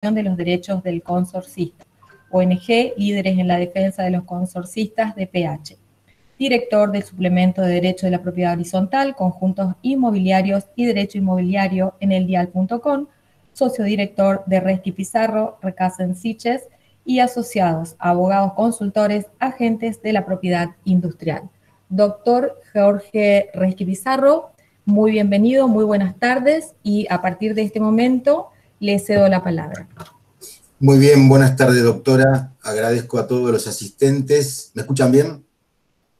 de los derechos del consorcista, ONG Líderes en la Defensa de los Consorcistas de PH, director del Suplemento de Derecho de la Propiedad Horizontal, Conjuntos Inmobiliarios y Derecho Inmobiliario en eldial.com, socio director de Resqui Pizarro, Recasen Siches y asociados, abogados consultores, agentes de la propiedad industrial. Doctor Jorge Resqui Pizarro, muy bienvenido, muy buenas tardes y a partir de este momento le cedo la palabra. Muy bien, buenas tardes, doctora. Agradezco a todos los asistentes. ¿Me escuchan bien?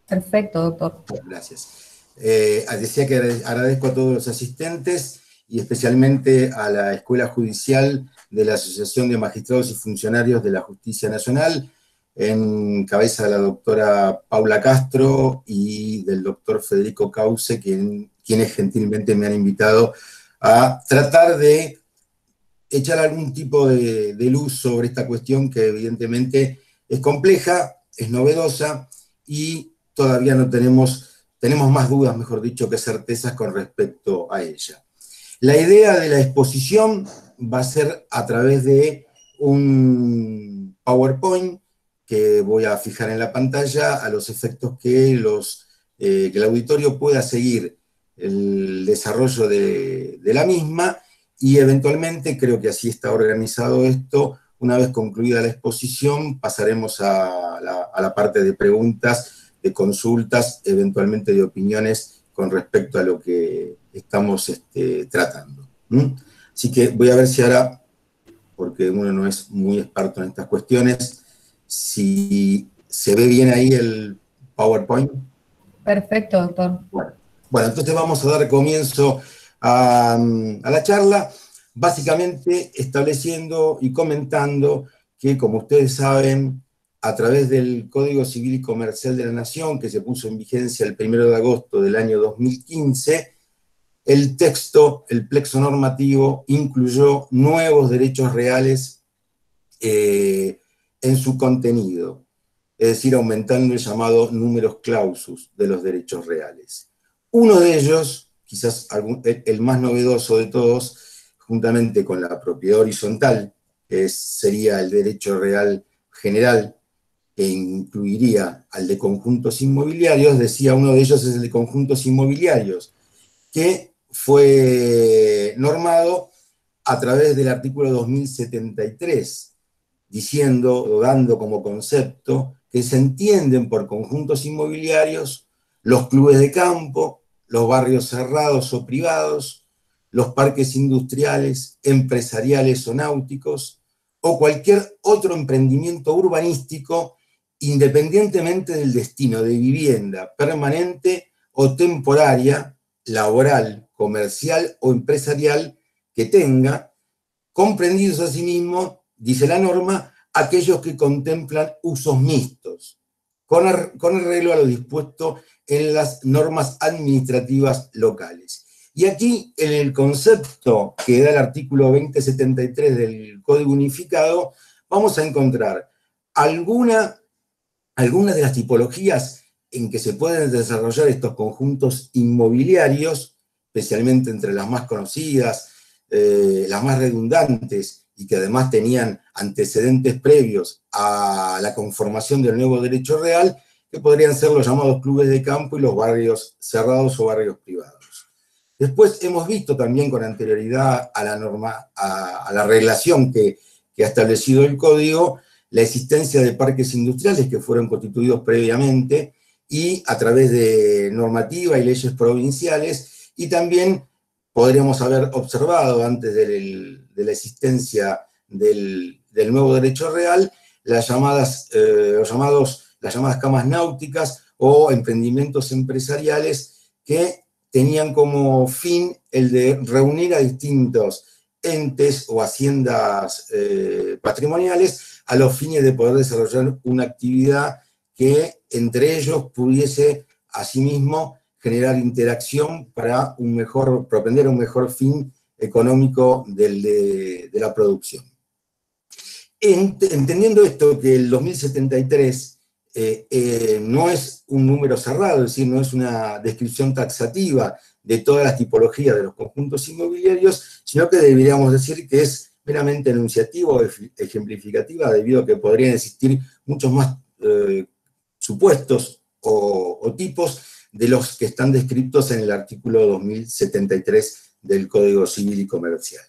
Perfecto, doctor. Gracias. Decía que agradezco a todos los asistentes y especialmente a la Escuela Judicial de la Asociación de Magistrados y Funcionarios de la Justicia Nacional, en cabeza de la doctora Paula Castro y del doctor Federico Cauce, quienes gentilmente me han invitado a tratar de echar algún tipo de luz sobre esta cuestión que evidentemente es compleja, es novedosa y todavía no tenemos más dudas, mejor dicho, que certezas con respecto a ella. La idea de la exposición va a ser a través de un PowerPoint que voy a fijar en la pantalla a los efectos que el auditorio pueda seguir el desarrollo de la misma. Y eventualmente, creo que así está organizado esto, una vez concluida la exposición, pasaremos a la parte de preguntas, de consultas, eventualmente de opiniones con respecto a lo que estamos tratando. Así que voy a ver si ahora, porque uno no es muy experto en estas cuestiones, si se ve bien ahí el PowerPoint. Perfecto, doctor. Bueno, entonces vamos a dar comienzo a la charla, básicamente estableciendo y comentando que, como ustedes saben, a través del Código Civil y Comercial de la Nación, que se puso en vigencia el 1 de agosto del año 2015, el texto, el plexo normativo, incluyó nuevos derechos reales en su contenido, es decir, aumentando el llamado numerus clausus de los derechos reales. Uno de ellos, quizás el más novedoso de todos, juntamente con la propiedad horizontal, que sería el derecho real general, que incluiría al de conjuntos inmobiliarios, decía uno de ellos es el de conjuntos inmobiliarios, que fue normado a través del artículo 2073, diciendo o dando como concepto que se entienden por conjuntos inmobiliarios los clubes de campo, los barrios cerrados o privados, los parques industriales, empresariales o náuticos, o cualquier otro emprendimiento urbanístico, independientemente del destino de vivienda permanente o temporaria, laboral, comercial o empresarial que tenga, comprendidos asimismo, dice la norma, aquellos que contemplan usos mixtos, con arreglo a lo dispuesto en las normas administrativas locales. Y aquí, en el concepto que da el artículo 2073 del Código Unificado, vamos a encontrar algunas de las tipologías en que se pueden desarrollar estos conjuntos inmobiliarios, especialmente entre las más conocidas, las más redundantes, y que además tenían antecedentes previos a la conformación del nuevo derecho real, que podrían ser los llamados clubes de campo y los barrios cerrados o barrios privados. Después hemos visto también con anterioridad a la norma, a la reglación que ha establecido el Código, la existencia de parques industriales que fueron constituidos previamente y a través de normativa y leyes provinciales, y también podríamos haber observado antes de la existencia del nuevo derecho real las llamadas camas náuticas o emprendimientos empresariales que tenían como fin el de reunir a distintos entes o haciendas patrimoniales a los fines de poder desarrollar una actividad que entre ellos pudiese asimismo generar interacción para propender un mejor fin económico de la producción. Entendiendo esto, que el 2073 no es un número cerrado, es decir, no es una descripción taxativa de todas las tipologías de los conjuntos inmobiliarios, sino que deberíamos decir que es meramente enunciativa o ejemplificativa, debido a que podrían existir muchos más supuestos o tipos de los que están descritos en el artículo 2073 del Código Civil y Comercial.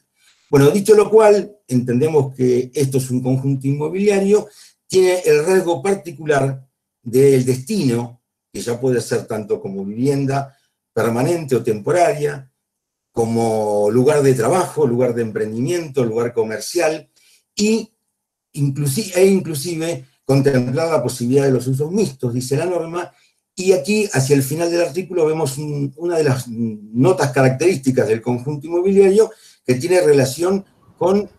Bueno, dicho lo cual, entendemos que esto es un conjunto inmobiliario, tiene el rasgo particular del destino, que ya puede ser tanto como vivienda permanente o temporaria, como lugar de trabajo, lugar de emprendimiento, lugar comercial, inclusive contemplar la posibilidad de los usos mixtos, dice la norma, y aquí, hacia el final del artículo, vemos una de las notas características del conjunto inmobiliario que tiene relación con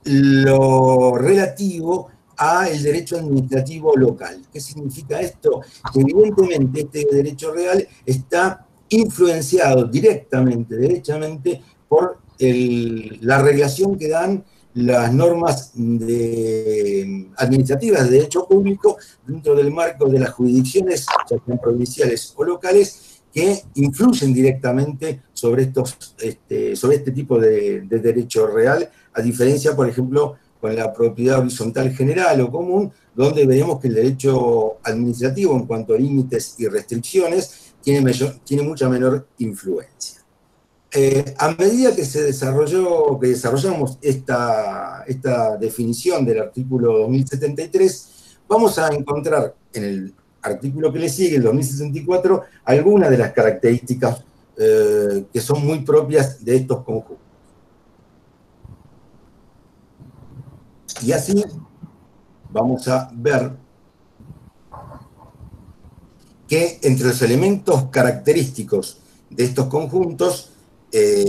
lo relativo al derecho administrativo local. ¿Qué significa esto? Que evidentemente este derecho real está influenciado directamente, derechamente, por la regulación que dan las normas administrativas de derecho público dentro del marco de las jurisdicciones, ya sean provinciales o locales, que influyen directamente sobre este tipo de derecho real, a diferencia, por ejemplo, con la propiedad horizontal general o común, donde veremos que el derecho administrativo, en cuanto a límites y restricciones, tiene mucha menor influencia. A medida que desarrollamos esta definición del artículo 2073, vamos a encontrar en el artículo que le sigue, el 2064, algunas de las características que son muy propias de estos conjuntos. Y así vamos a ver que entre los elementos característicos de estos conjuntos,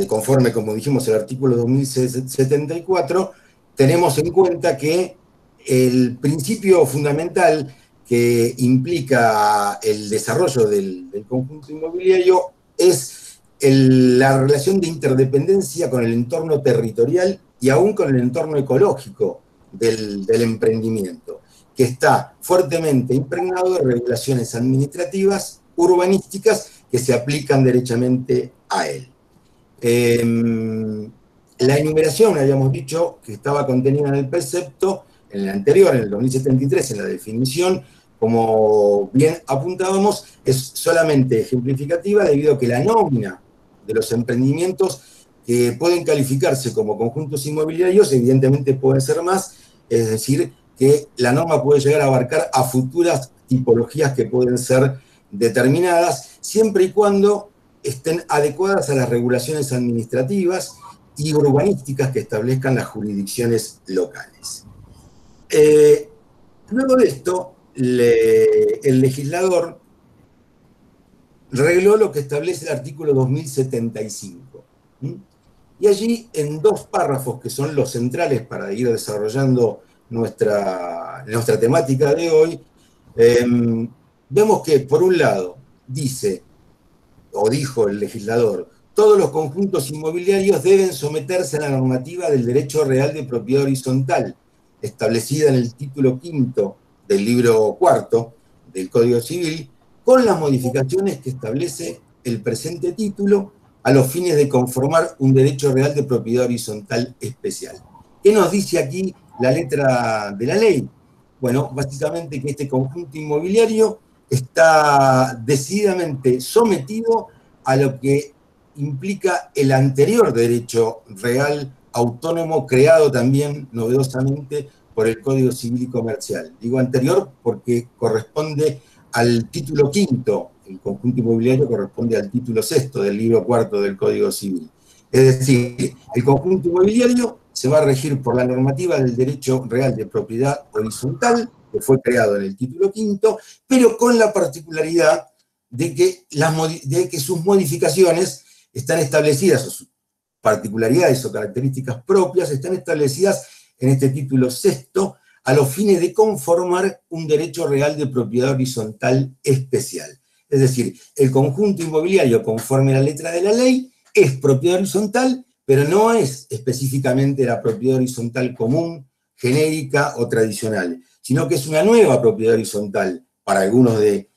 conforme, como dijimos, el artículo 2074, tenemos en cuenta que el principio fundamental que implica el desarrollo del conjunto inmobiliario es la relación de interdependencia con el entorno territorial y aún con el entorno ecológico del emprendimiento, que está fuertemente impregnado de regulaciones administrativas, urbanísticas, que se aplican derechamente a él. La enumeración, habíamos dicho, que estaba contenida en el precepto, en el anterior, en el 2073, en la definición, como bien apuntábamos, es solamente ejemplificativa debido a que la nómina de los emprendimientos que pueden calificarse como conjuntos inmobiliarios, evidentemente pueden ser más, es decir, que la norma puede llegar a abarcar a futuras tipologías que pueden ser determinadas, siempre y cuando estén adecuadas a las regulaciones administrativas y urbanísticas que establezcan las jurisdicciones locales. Luego de esto, el legislador regló lo que establece el artículo 2075. Y allí, en dos párrafos que son los centrales para ir desarrollando nuestra temática de hoy, vemos que, por un lado, dice, o dijo el legislador, todos los conjuntos inmobiliarios deben someterse a la normativa del derecho real de propiedad horizontal, establecida en el título quinto del libro cuarto del Código Civil, con las modificaciones que establece el presente título a los fines de conformar un derecho real de propiedad horizontal especial. ¿Qué nos dice aquí la letra de la ley? Bueno, básicamente que este conjunto inmobiliario está decididamente sometido a lo que implica el anterior derecho real autónomo creado también novedosamente por el Código Civil y Comercial. Digo anterior porque corresponde al título quinto, el conjunto inmobiliario corresponde al título sexto del libro cuarto del Código Civil. Es decir, el conjunto inmobiliario se va a regir por la normativa del derecho real de propiedad horizontal, que fue creado en el título quinto, pero con la particularidad de que sus modificaciones están establecidas, o sus particularidades o características propias, están establecidas en este título sexto, a los fines de conformar un derecho real de propiedad horizontal especial. Es decir, el conjunto inmobiliario, conforme a la letra de la ley, es propiedad horizontal, pero no es específicamente la propiedad horizontal común, genérica o tradicional, sino que es una nueva propiedad horizontal para algunos de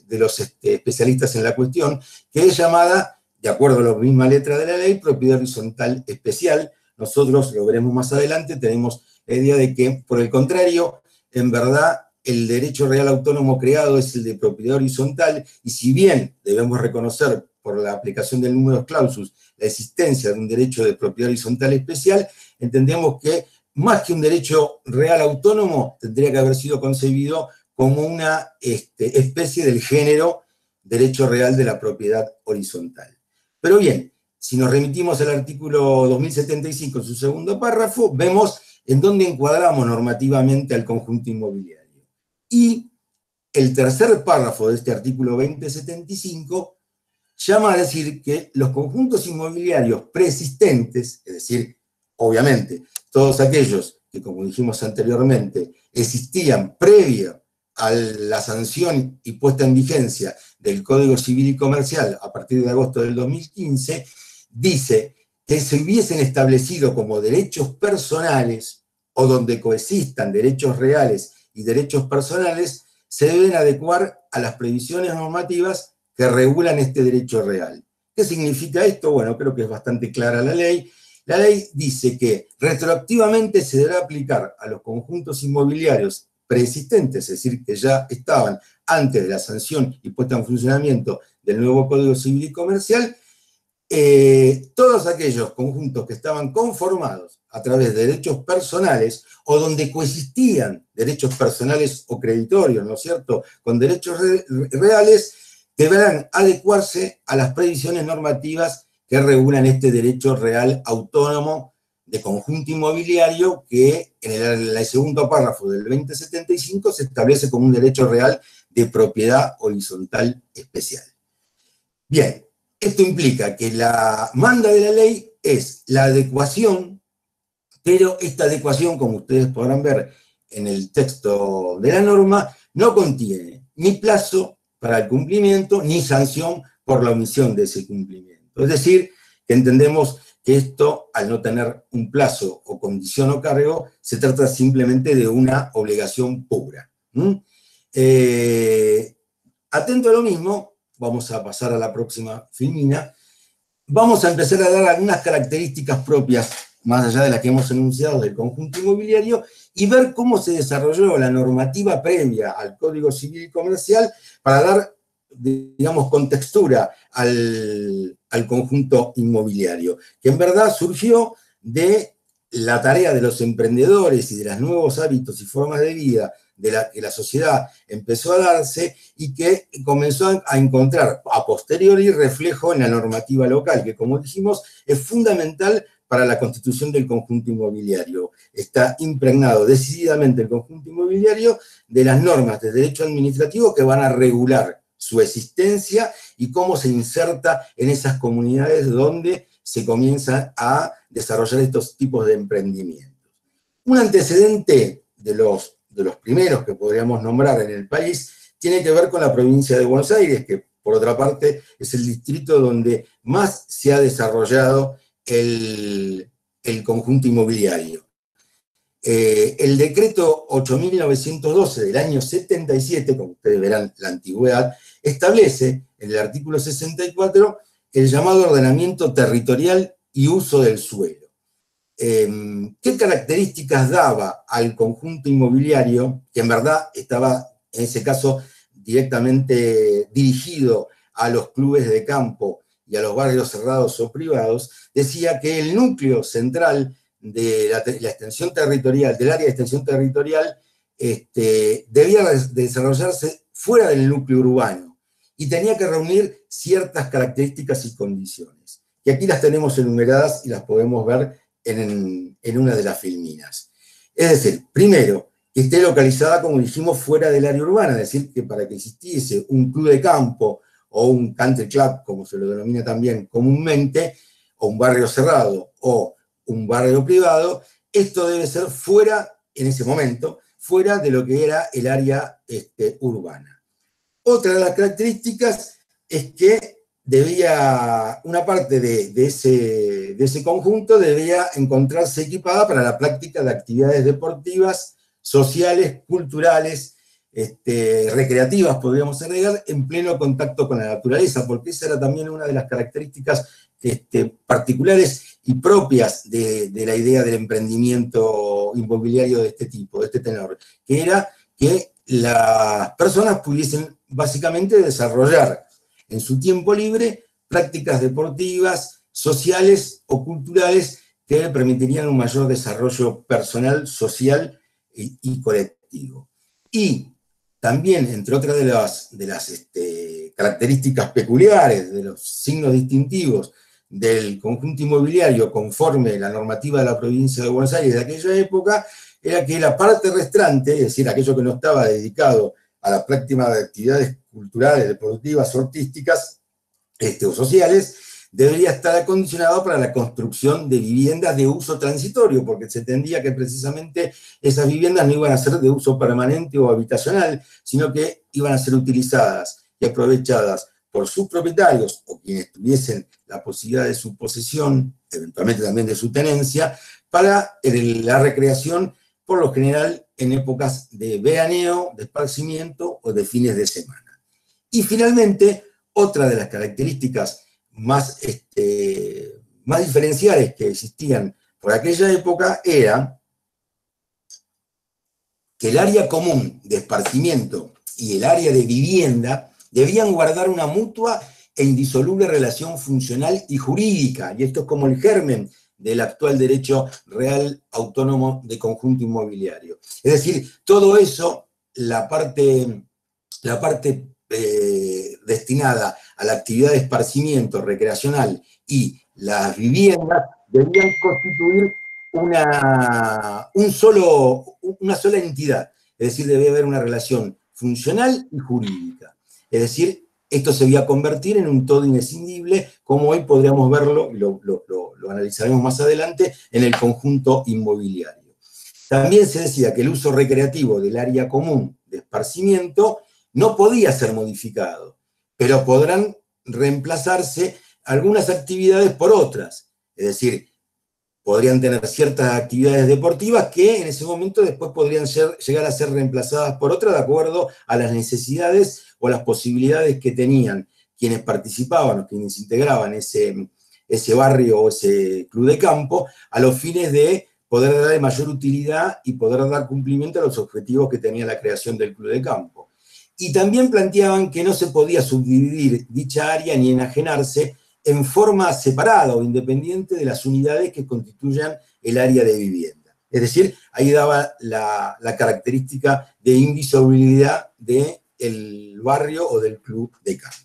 los especialistas en la cuestión, que es llamada, de acuerdo a la misma letra de la ley, propiedad horizontal especial, nosotros, lo veremos más adelante, tenemos la idea de que, por el contrario, en verdad, el derecho real autónomo creado es el de propiedad horizontal, y si bien debemos reconocer por la aplicación del numerus clausus la existencia de un derecho de propiedad horizontal especial, entendemos que más que un derecho real autónomo tendría que haber sido concebido como una especie del género derecho real de la propiedad horizontal. Pero bien, si nos remitimos al artículo 2075 en su segundo párrafo, vemos en dónde encuadramos normativamente al conjunto inmobiliario. Y el tercer párrafo de este artículo 2075 llama a decir que los conjuntos inmobiliarios preexistentes, es decir, obviamente, todos aquellos que, como dijimos anteriormente, existían previa a la sanción y puesta en vigencia del Código Civil y Comercial a partir de agosto del 2015, dice que se hubiesen establecido como derechos personales o donde coexistan derechos reales y derechos personales, se deben adecuar a las previsiones normativas que regulan este derecho real. ¿Qué significa esto? Bueno, creo que es bastante clara la ley. La ley dice que retroactivamente se deberá aplicar a los conjuntos inmobiliarios preexistentes, es decir, que ya estaban antes de la sanción y puesta en funcionamiento del nuevo Código Civil y Comercial, todos aquellos conjuntos que estaban conformados a través de derechos personales o donde coexistían derechos personales o creditorios, ¿no es cierto?, con derechos reales, deberán adecuarse a las previsiones normativas que regulan este derecho real autónomo de conjunto inmobiliario que en el segundo párrafo del 2075 se establece como un derecho real de propiedad horizontal especial. Bien, esto implica que la manda de la ley es la adecuación, pero esta adecuación, como ustedes podrán ver en el texto de la norma, no contiene ni plazo para el cumplimiento, ni sanción por la omisión de ese cumplimiento. Es decir, que entendemos que esto, al no tener un plazo o condición o cargo, se trata simplemente de una obligación pura. Atento a lo mismo, vamos a pasar a la próxima filmina, vamos a empezar a dar algunas características propias, más allá de las que hemos enunciado del conjunto inmobiliario, y ver cómo se desarrolló la normativa previa al Código Civil y Comercial para dar, digamos, contextura al conjunto inmobiliario, que en verdad surgió de la tarea de los emprendedores y de los nuevos hábitos y formas de vida que la sociedad empezó a darse y que comenzó a encontrar a posteriori reflejo en la normativa local, que, como dijimos, es fundamental para la constitución del conjunto inmobiliario. Está impregnado decididamente el conjunto inmobiliario de las normas de derecho administrativo que van a regular su existencia y cómo se inserta en esas comunidades donde se comienzan a desarrollar estos tipos de emprendimientos. Un antecedente de los primeros que podríamos nombrar en el país tiene que ver con la provincia de Buenos Aires, que por otra parte es el distrito donde más se ha desarrollado el conjunto inmobiliario. El decreto 8.912 del año 77, como ustedes verán la antigüedad, establece en el artículo 64 el llamado ordenamiento territorial y uso del suelo. ¿Qué características daba al conjunto inmobiliario, que en verdad estaba, en ese caso, directamente dirigido a los clubes de campo y a los barrios cerrados o privados? Decía que el núcleo central de la extensión territorial, del área de extensión territorial, debía desarrollarse fuera del núcleo urbano y tenía que reunir ciertas características y condiciones. Y aquí las tenemos enumeradas y las podemos ver en una de las filminas. Es decir, primero, que esté localizada, como dijimos, fuera del área urbana, es decir, que para que existiese un club de campo o un country club, como se lo denomina también comúnmente, o un barrio cerrado o un barrio privado, esto debe ser fuera, en ese momento, fuera de lo que era el área urbana. Otra de las características es que una parte de ese conjunto debía encontrarse equipada para la práctica de actividades deportivas, sociales, culturales, recreativas, podríamos agregar, en pleno contacto con la naturaleza, porque esa era también una de las características particulares y propias de la idea del emprendimiento inmobiliario de este tipo, de este tenor, que era que las personas pudiesen básicamente desarrollar en su tiempo libre prácticas deportivas, sociales o culturales que permitirían un mayor desarrollo personal, social y colectivo. Y también, entre otras de las características peculiares, de los signos distintivos del conjunto inmobiliario conforme la normativa de la provincia de Buenos Aires de aquella época, era que la parte restante, es decir, aquello que no estaba dedicado a la práctica de actividades culturales, deportivas o artísticas o sociales, debería estar acondicionado para la construcción de viviendas de uso transitorio, porque se entendía que precisamente esas viviendas no iban a ser de uso permanente o habitacional, sino que iban a ser utilizadas y aprovechadas por sus propietarios o quienes tuviesen la posibilidad de su posesión, eventualmente también de su tenencia, para la recreación, por lo general en épocas de veraneo, de esparcimiento o de fines de semana. Y finalmente, otra de las características más diferenciales que existían por aquella época era que el área común de esparcimiento y el área de vivienda debían guardar una mutua e indisoluble relación funcional y jurídica, y esto es como el germen del actual derecho real autónomo de conjunto inmobiliario. Es decir, todo eso, la parte destinada a la actividad de esparcimiento recreacional y las viviendas debían constituir una sola entidad, es decir, debía haber una relación funcional y jurídica. Es decir, esto se iba a convertir en un todo inescindible, como hoy podríamos verlo, y lo analizaremos más adelante, en el conjunto inmobiliario. También se decía que el uso recreativo del área común de esparcimiento no podía ser modificado, pero podrán reemplazarse algunas actividades por otras. Es decir, podrían tener ciertas actividades deportivas que en ese momento después podrían llegar a ser reemplazadas por otras de acuerdo a las necesidades o las posibilidades que tenían quienes participaban o quienes integraban ese barrio o ese club de campo, a los fines de poder darle mayor utilidad y poder dar cumplimiento a los objetivos que tenía la creación del club de campo. Y también planteaban que no se podía subdividir dicha área ni enajenarse en forma separada o independiente de las unidades que constituyan el área de vivienda. Es decir, ahí daba la característica de indisolubilidad del barrio o del club de campo.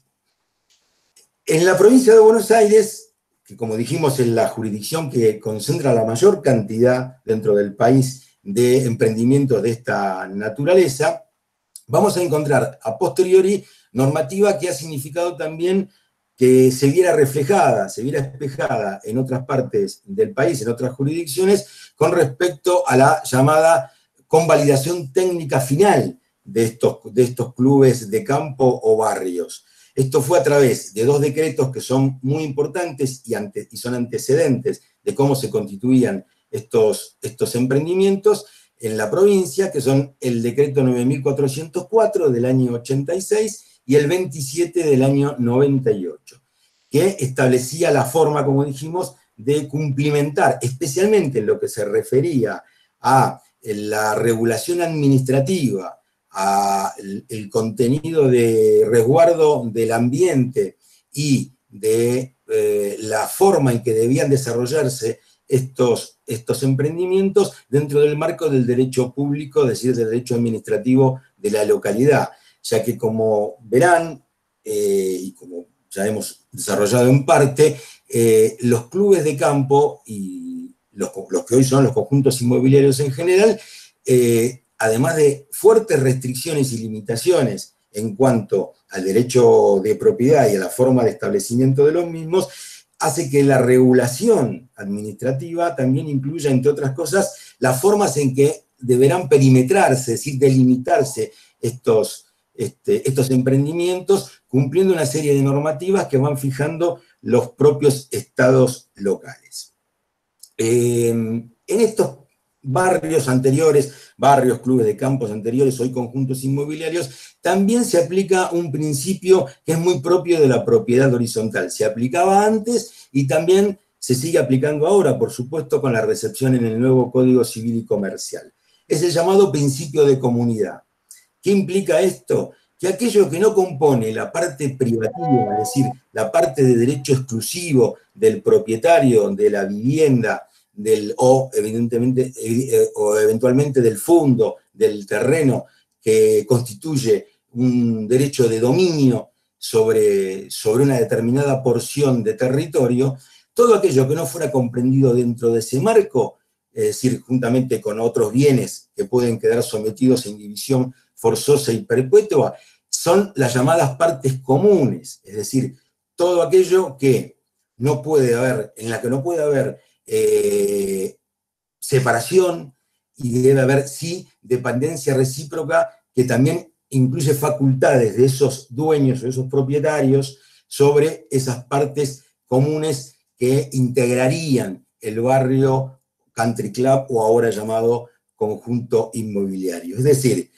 En la provincia de Buenos Aires, que como dijimos es la jurisdicción que concentra la mayor cantidad dentro del país de emprendimientos de esta naturaleza, vamos a encontrar a posteriori normativa que ha significado también que se viera reflejada, se viera espejada en otras partes del país, en otras jurisdicciones, con respecto a la llamada convalidación técnica final de estos clubes de campo o barrios. Esto fue a través de dos decretos que son muy importantes y son antecedentes de cómo se constituían estos emprendimientos en la provincia, que son el decreto 9404 del año 86 y el 27 del año 98, que establecía la forma, como dijimos, de cumplimentar, especialmente en lo que se refería a la regulación administrativa, a el contenido de resguardo del ambiente y de la forma en que debían desarrollarse estos emprendimientos dentro del marco del derecho público, es decir, del derecho administrativo de la localidad, ya que como verán, y como ya hemos desarrollado en parte, los clubes de campo y los que hoy son los conjuntos inmobiliarios en general, además de fuertes restricciones y limitaciones en cuanto al derecho de propiedad y a la forma de establecimiento de los mismos, hace que la regulación administrativa también incluya, entre otras cosas, las formas en que deberán perimetrarse, es decir, delimitarse estos emprendimientos, cumpliendo una serie de normativas que van fijando los propios estados locales. En estos barrios anteriores, barrios, clubes de campos anteriores, hoy conjuntos inmobiliarios, también se aplica un principio que es muy propio de la propiedad horizontal. Se aplicaba antes y también se sigue aplicando ahora, por supuesto, con la recepción en el nuevo Código Civil y Comercial. Es el llamado principio de comunidad. ¿Qué implica esto? Que aquello que no compone la parte privativa, es decir, la parte de derecho exclusivo del propietario de la vivienda, o eventualmente del fondo, del terreno, que constituye un derecho de dominio sobre una determinada porción de territorio, todo aquello que no fuera comprendido dentro de ese marco, es decir, juntamente con otros bienes que pueden quedar sometidos a indivisión forzosa y perpetua, son las llamadas partes comunes, es decir, todo aquello que no puede haber, en la que no puede haber separación, y debe haber, sí, dependencia recíproca, que también incluye facultades de esos dueños o de esos propietarios sobre esas partes comunes que integrarían el barrio country club o ahora llamado conjunto inmobiliario. Es decir,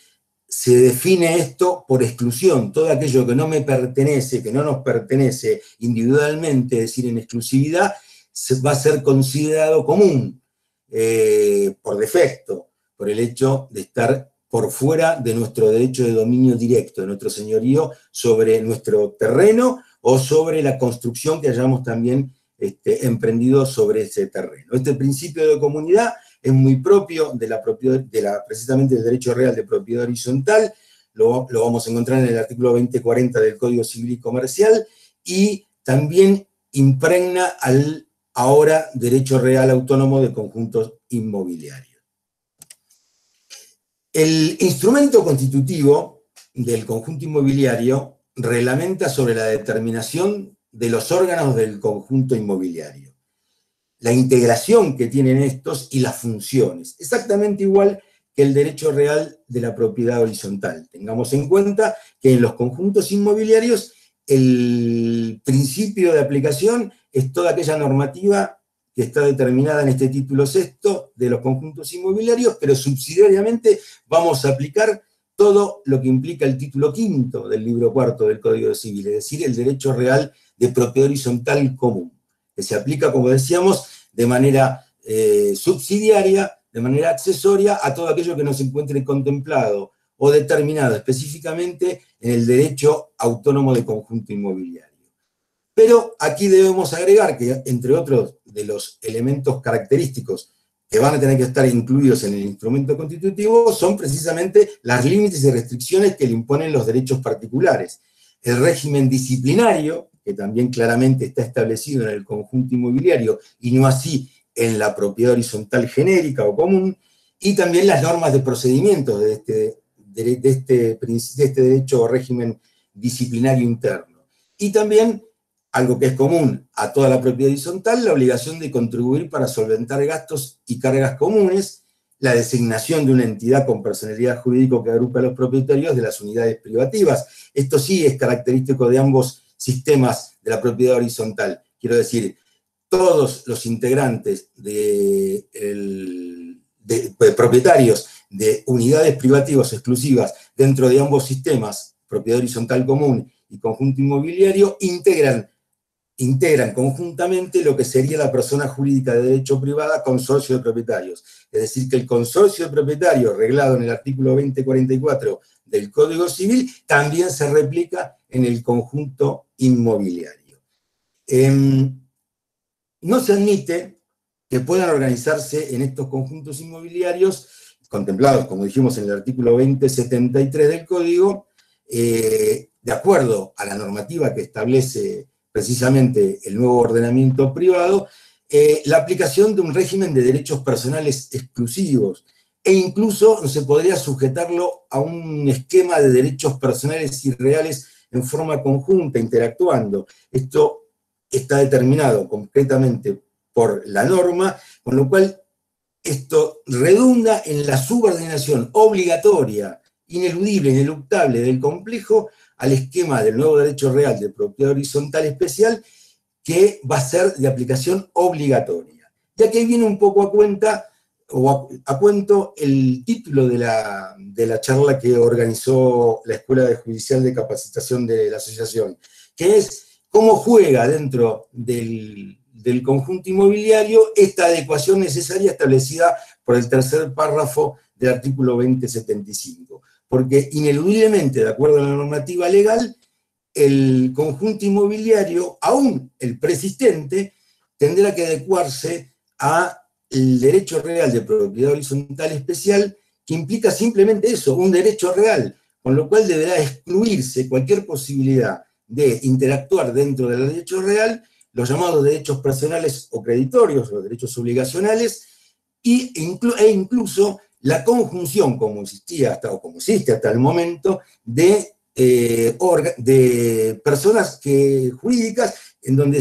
se define esto por exclusión, todo aquello que no me pertenece, que no nos pertenece individualmente, es decir, en exclusividad, va a ser considerado común por defecto, por el hecho de estar por fuera de nuestro derecho de dominio directo, de nuestro señorío sobre nuestro terreno o sobre la construcción que hayamos también emprendido sobre ese terreno. Este principio de comunidad es muy propio precisamente del derecho real de propiedad horizontal, lo vamos a encontrar en el artículo 2040 del Código Civil y Comercial, y también impregna al ahora derecho real autónomo de conjuntos inmobiliarios. El instrumento constitutivo del conjunto inmobiliario reglamenta sobre la determinación de los órganos del conjunto inmobiliario, la integración que tienen estos y las funciones, exactamente igual que el derecho real de la propiedad horizontal. Tengamos en cuenta que en los conjuntos inmobiliarios el principio de aplicación es toda aquella normativa que está determinada en este título sexto de los conjuntos inmobiliarios, pero subsidiariamente vamos a aplicar todo lo que implica el título quinto del libro cuarto del Código Civil, es decir, el derecho real de propiedad horizontal común, que se aplica, como decíamos, de manera subsidiaria, de manera accesoria a todo aquello que no se encuentre contemplado o determinado específicamente en el derecho autónomo de conjunto inmobiliario. Pero aquí debemos agregar que, entre otros de los elementos característicos que van a tener que estar incluidos en el instrumento constitutivo, son precisamente las límites y restricciones que le imponen los derechos particulares. El régimen disciplinario, que también claramente está establecido en el conjunto inmobiliario, y no así en la propiedad horizontal genérica o común, y también las normas de procedimiento de este derecho o régimen disciplinario interno. Y también, algo que es común a toda la propiedad horizontal, la obligación de contribuir para solventar gastos y cargas comunes, la designación de una entidad con personalidad jurídica que agrupa a los propietarios de las unidades privativas. Esto sí es característico de ambos sistemas de la propiedad horizontal. Quiero decir, todos los integrantes de propietarios de unidades privativas exclusivas dentro de ambos sistemas, propiedad horizontal común y conjunto inmobiliario, integran conjuntamente lo que sería la persona jurídica de derecho privada, consorcio de propietarios. Es decir, que el consorcio de propietarios, reglado en el artículo 2044 del Código Civil, también se replica en el conjunto inmobiliario. No se admite que puedan organizarse en estos conjuntos inmobiliarios, contemplados, como dijimos, en el artículo 2073 del Código, de acuerdo a la normativa que establece precisamente el nuevo ordenamiento privado, la aplicación de un régimen de derechos personales exclusivos, e incluso se podría sujetarlo a un esquema de derechos personales y reales en forma conjunta, interactuando. Esto está determinado concretamente por la norma, con lo cual esto redunda en la subordinación obligatoria, ineludible, ineluctable del complejo al esquema del nuevo derecho real de propiedad horizontal especial, que va a ser de aplicación obligatoria. Ya que viene un poco a cuenta, o a cuento, el título de la charla que organizó la Escuela Judicial de Capacitación de la Asociación, que es cómo juega dentro del del conjunto inmobiliario esta adecuación necesaria establecida por el tercer párrafo del artículo 2075. Porque ineludiblemente, de acuerdo a la normativa legal, el conjunto inmobiliario, aún el preexistente, tendrá que adecuarse al derecho real de propiedad horizontal especial, que implica simplemente eso, un derecho real, con lo cual deberá excluirse cualquier posibilidad de interactuar dentro del derecho real, los llamados derechos personales o creditorios, los derechos obligacionales, e incluso la conjunción, como existía hasta, o como existe hasta el momento, de personas jurídicas en donde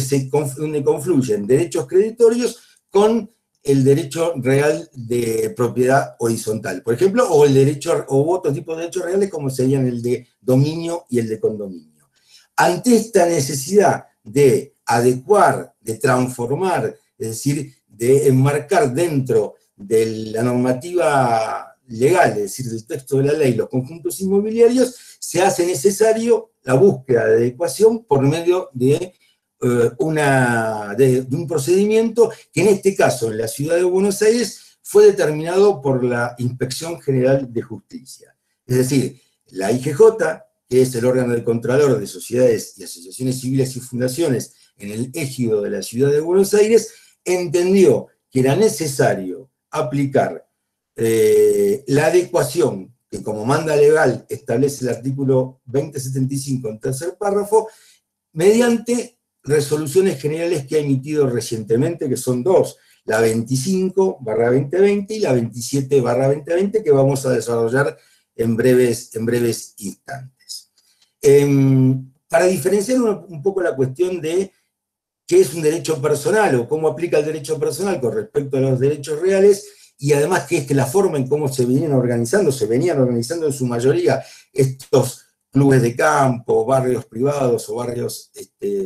donde confluyen derechos creditorios con el derecho real de propiedad horizontal, por ejemplo, o el derecho, o otro tipo de derechos reales como serían el de dominio y el de condominio. Ante esta necesidad de adecuar, de transformar, es decir, de enmarcar dentro de la normativa legal, es decir, del texto de la ley, los conjuntos inmobiliarios, se hace necesario la búsqueda de adecuación por medio de un procedimiento que en este caso, en la ciudad de Buenos Aires, fue determinado por la Inspección General de Justicia. Es decir, la IGJ, que es el órgano del Contralor de Sociedades y Asociaciones Civiles y Fundaciones en el ejido de la ciudad de Buenos Aires, entendió que era necesario aplicar la adecuación que como manda legal establece el artículo 2075 en tercer párrafo, mediante resoluciones generales que ha emitido recientemente, que son dos, la 25/2020 y la 27/2020, que vamos a desarrollar en breves instantes. Para diferenciar un poco la cuestión de qué es un derecho personal o cómo aplica el derecho personal con respecto a los derechos reales, y además que es la forma en cómo se venían organizando en su mayoría estos clubes de campo, barrios privados o barrios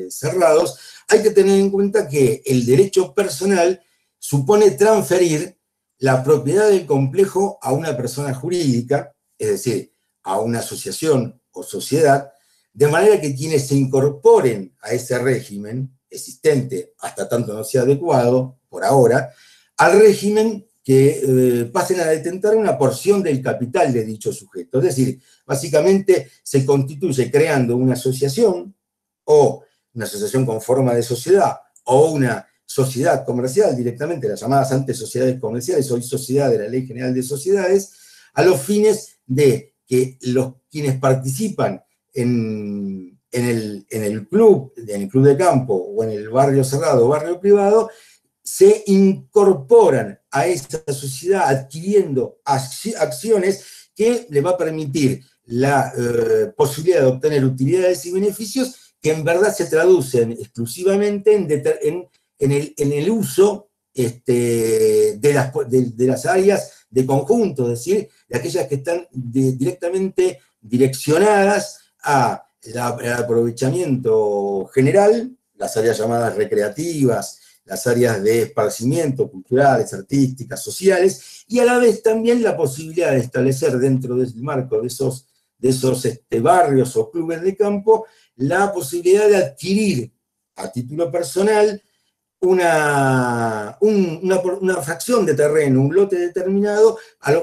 cerrados, hay que tener en cuenta que el derecho personal supone transferir la propiedad del complejo a una persona jurídica, es decir, a una asociación o sociedad, de manera que quienes se incorporen a ese régimen existente, hasta tanto no sea adecuado, por ahora, al régimen que pasen a detentar una porción del capital de dicho sujeto. Es decir, básicamente se constituye creando una asociación, o una asociación con forma de sociedad, o una sociedad comercial directamente, las llamadas antes sociedades comerciales, hoy sociedad de la Ley General de Sociedades, a los fines de que quienes participan en el club de campo, o en el barrio cerrado o barrio privado, se incorporan a esta sociedad adquiriendo acciones que le va a permitir la posibilidad de obtener utilidades y beneficios que en verdad se traducen exclusivamente en el uso de las áreas de conjunto, es decir, de aquellas que están directamente direccionadas al aprovechamiento general, las áreas llamadas recreativas, las áreas de esparcimiento, culturales, artísticas, sociales, y a la vez también la posibilidad de establecer dentro del marco de esos barrios o clubes de campo, la posibilidad de adquirir a título personal una fracción de terreno, un lote determinado,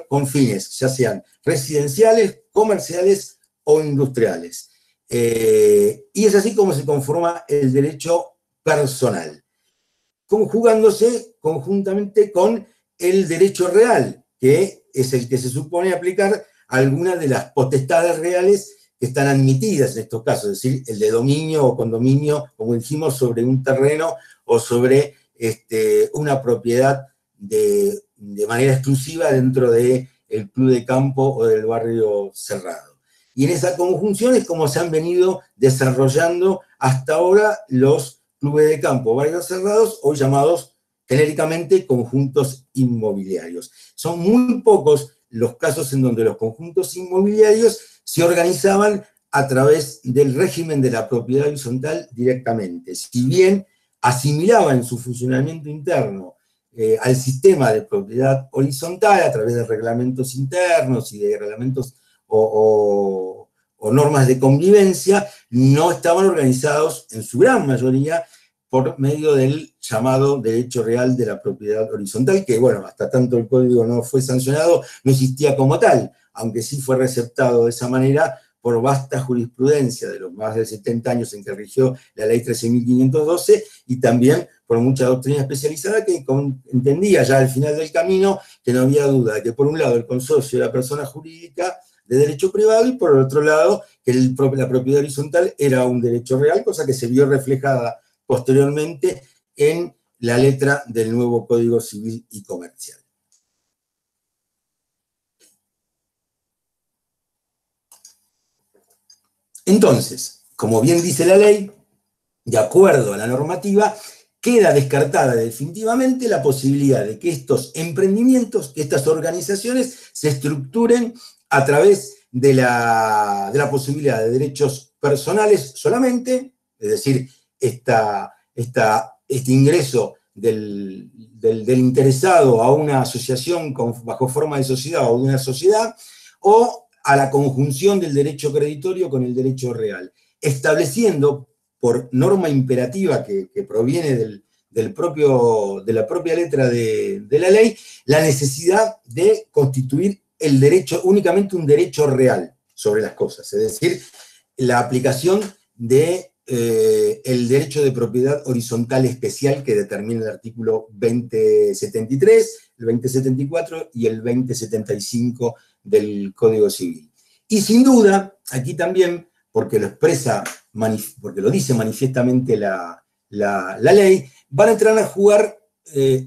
con fines, ya sean residenciales, comerciales o industriales. Y es así como se conforma el derecho personal, conjugándose conjuntamente con el derecho real, que es el que se supone aplicar a algunas de las potestades reales que están admitidas en estos casos, es decir, el de dominio o condominio, como dijimos, sobre un terreno o sobre una propiedad de manera exclusiva dentro del club de campo o del barrio cerrado. Y en esa conjunción es como se han venido desarrollando hasta ahora los clubes de campo, barrios cerrados, hoy llamados genéricamente conjuntos inmobiliarios. Son muy pocos los casos en donde los conjuntos inmobiliarios se organizaban a través del régimen de la propiedad horizontal directamente. Si bien asimilaban en su funcionamiento interno al sistema de propiedad horizontal a través de reglamentos internos y de reglamentos o normas de convivencia, no estaban organizados en su gran mayoría por medio del llamado derecho real de la propiedad horizontal, que bueno, hasta tanto el código no fue sancionado, no existía como tal, aunque sí fue receptado de esa manera por vasta jurisprudencia de los más de 70 años en que rigió la ley 13.512 y también por mucha doctrina especializada que entendía ya al final del camino que no había duda de que por un lado el consorcio era persona jurídica de derecho privado y por el otro lado que la propiedad horizontal era un derecho real, cosa que se vio reflejada posteriormente en la letra del nuevo Código Civil y Comercial. Entonces, como bien dice la ley, de acuerdo a la normativa, queda descartada definitivamente la posibilidad de que estos emprendimientos, que estas organizaciones se estructuren a través de la posibilidad de derechos personales solamente, es decir, este ingreso del interesado a una asociación bajo forma de sociedad o de una sociedad, o a la conjunción del derecho creditorio con el derecho real, estableciendo por norma imperativa que proviene de la propia letra de la ley, la necesidad de constituir el derecho, únicamente un derecho real sobre las cosas, es decir, la aplicación de el derecho de propiedad horizontal especial que determina el artículo 2073, el 2074 y el 2075 del Código Civil. Y sin duda, aquí también, porque lo expresa, porque lo dice manifiestamente la ley, van a entrar a jugar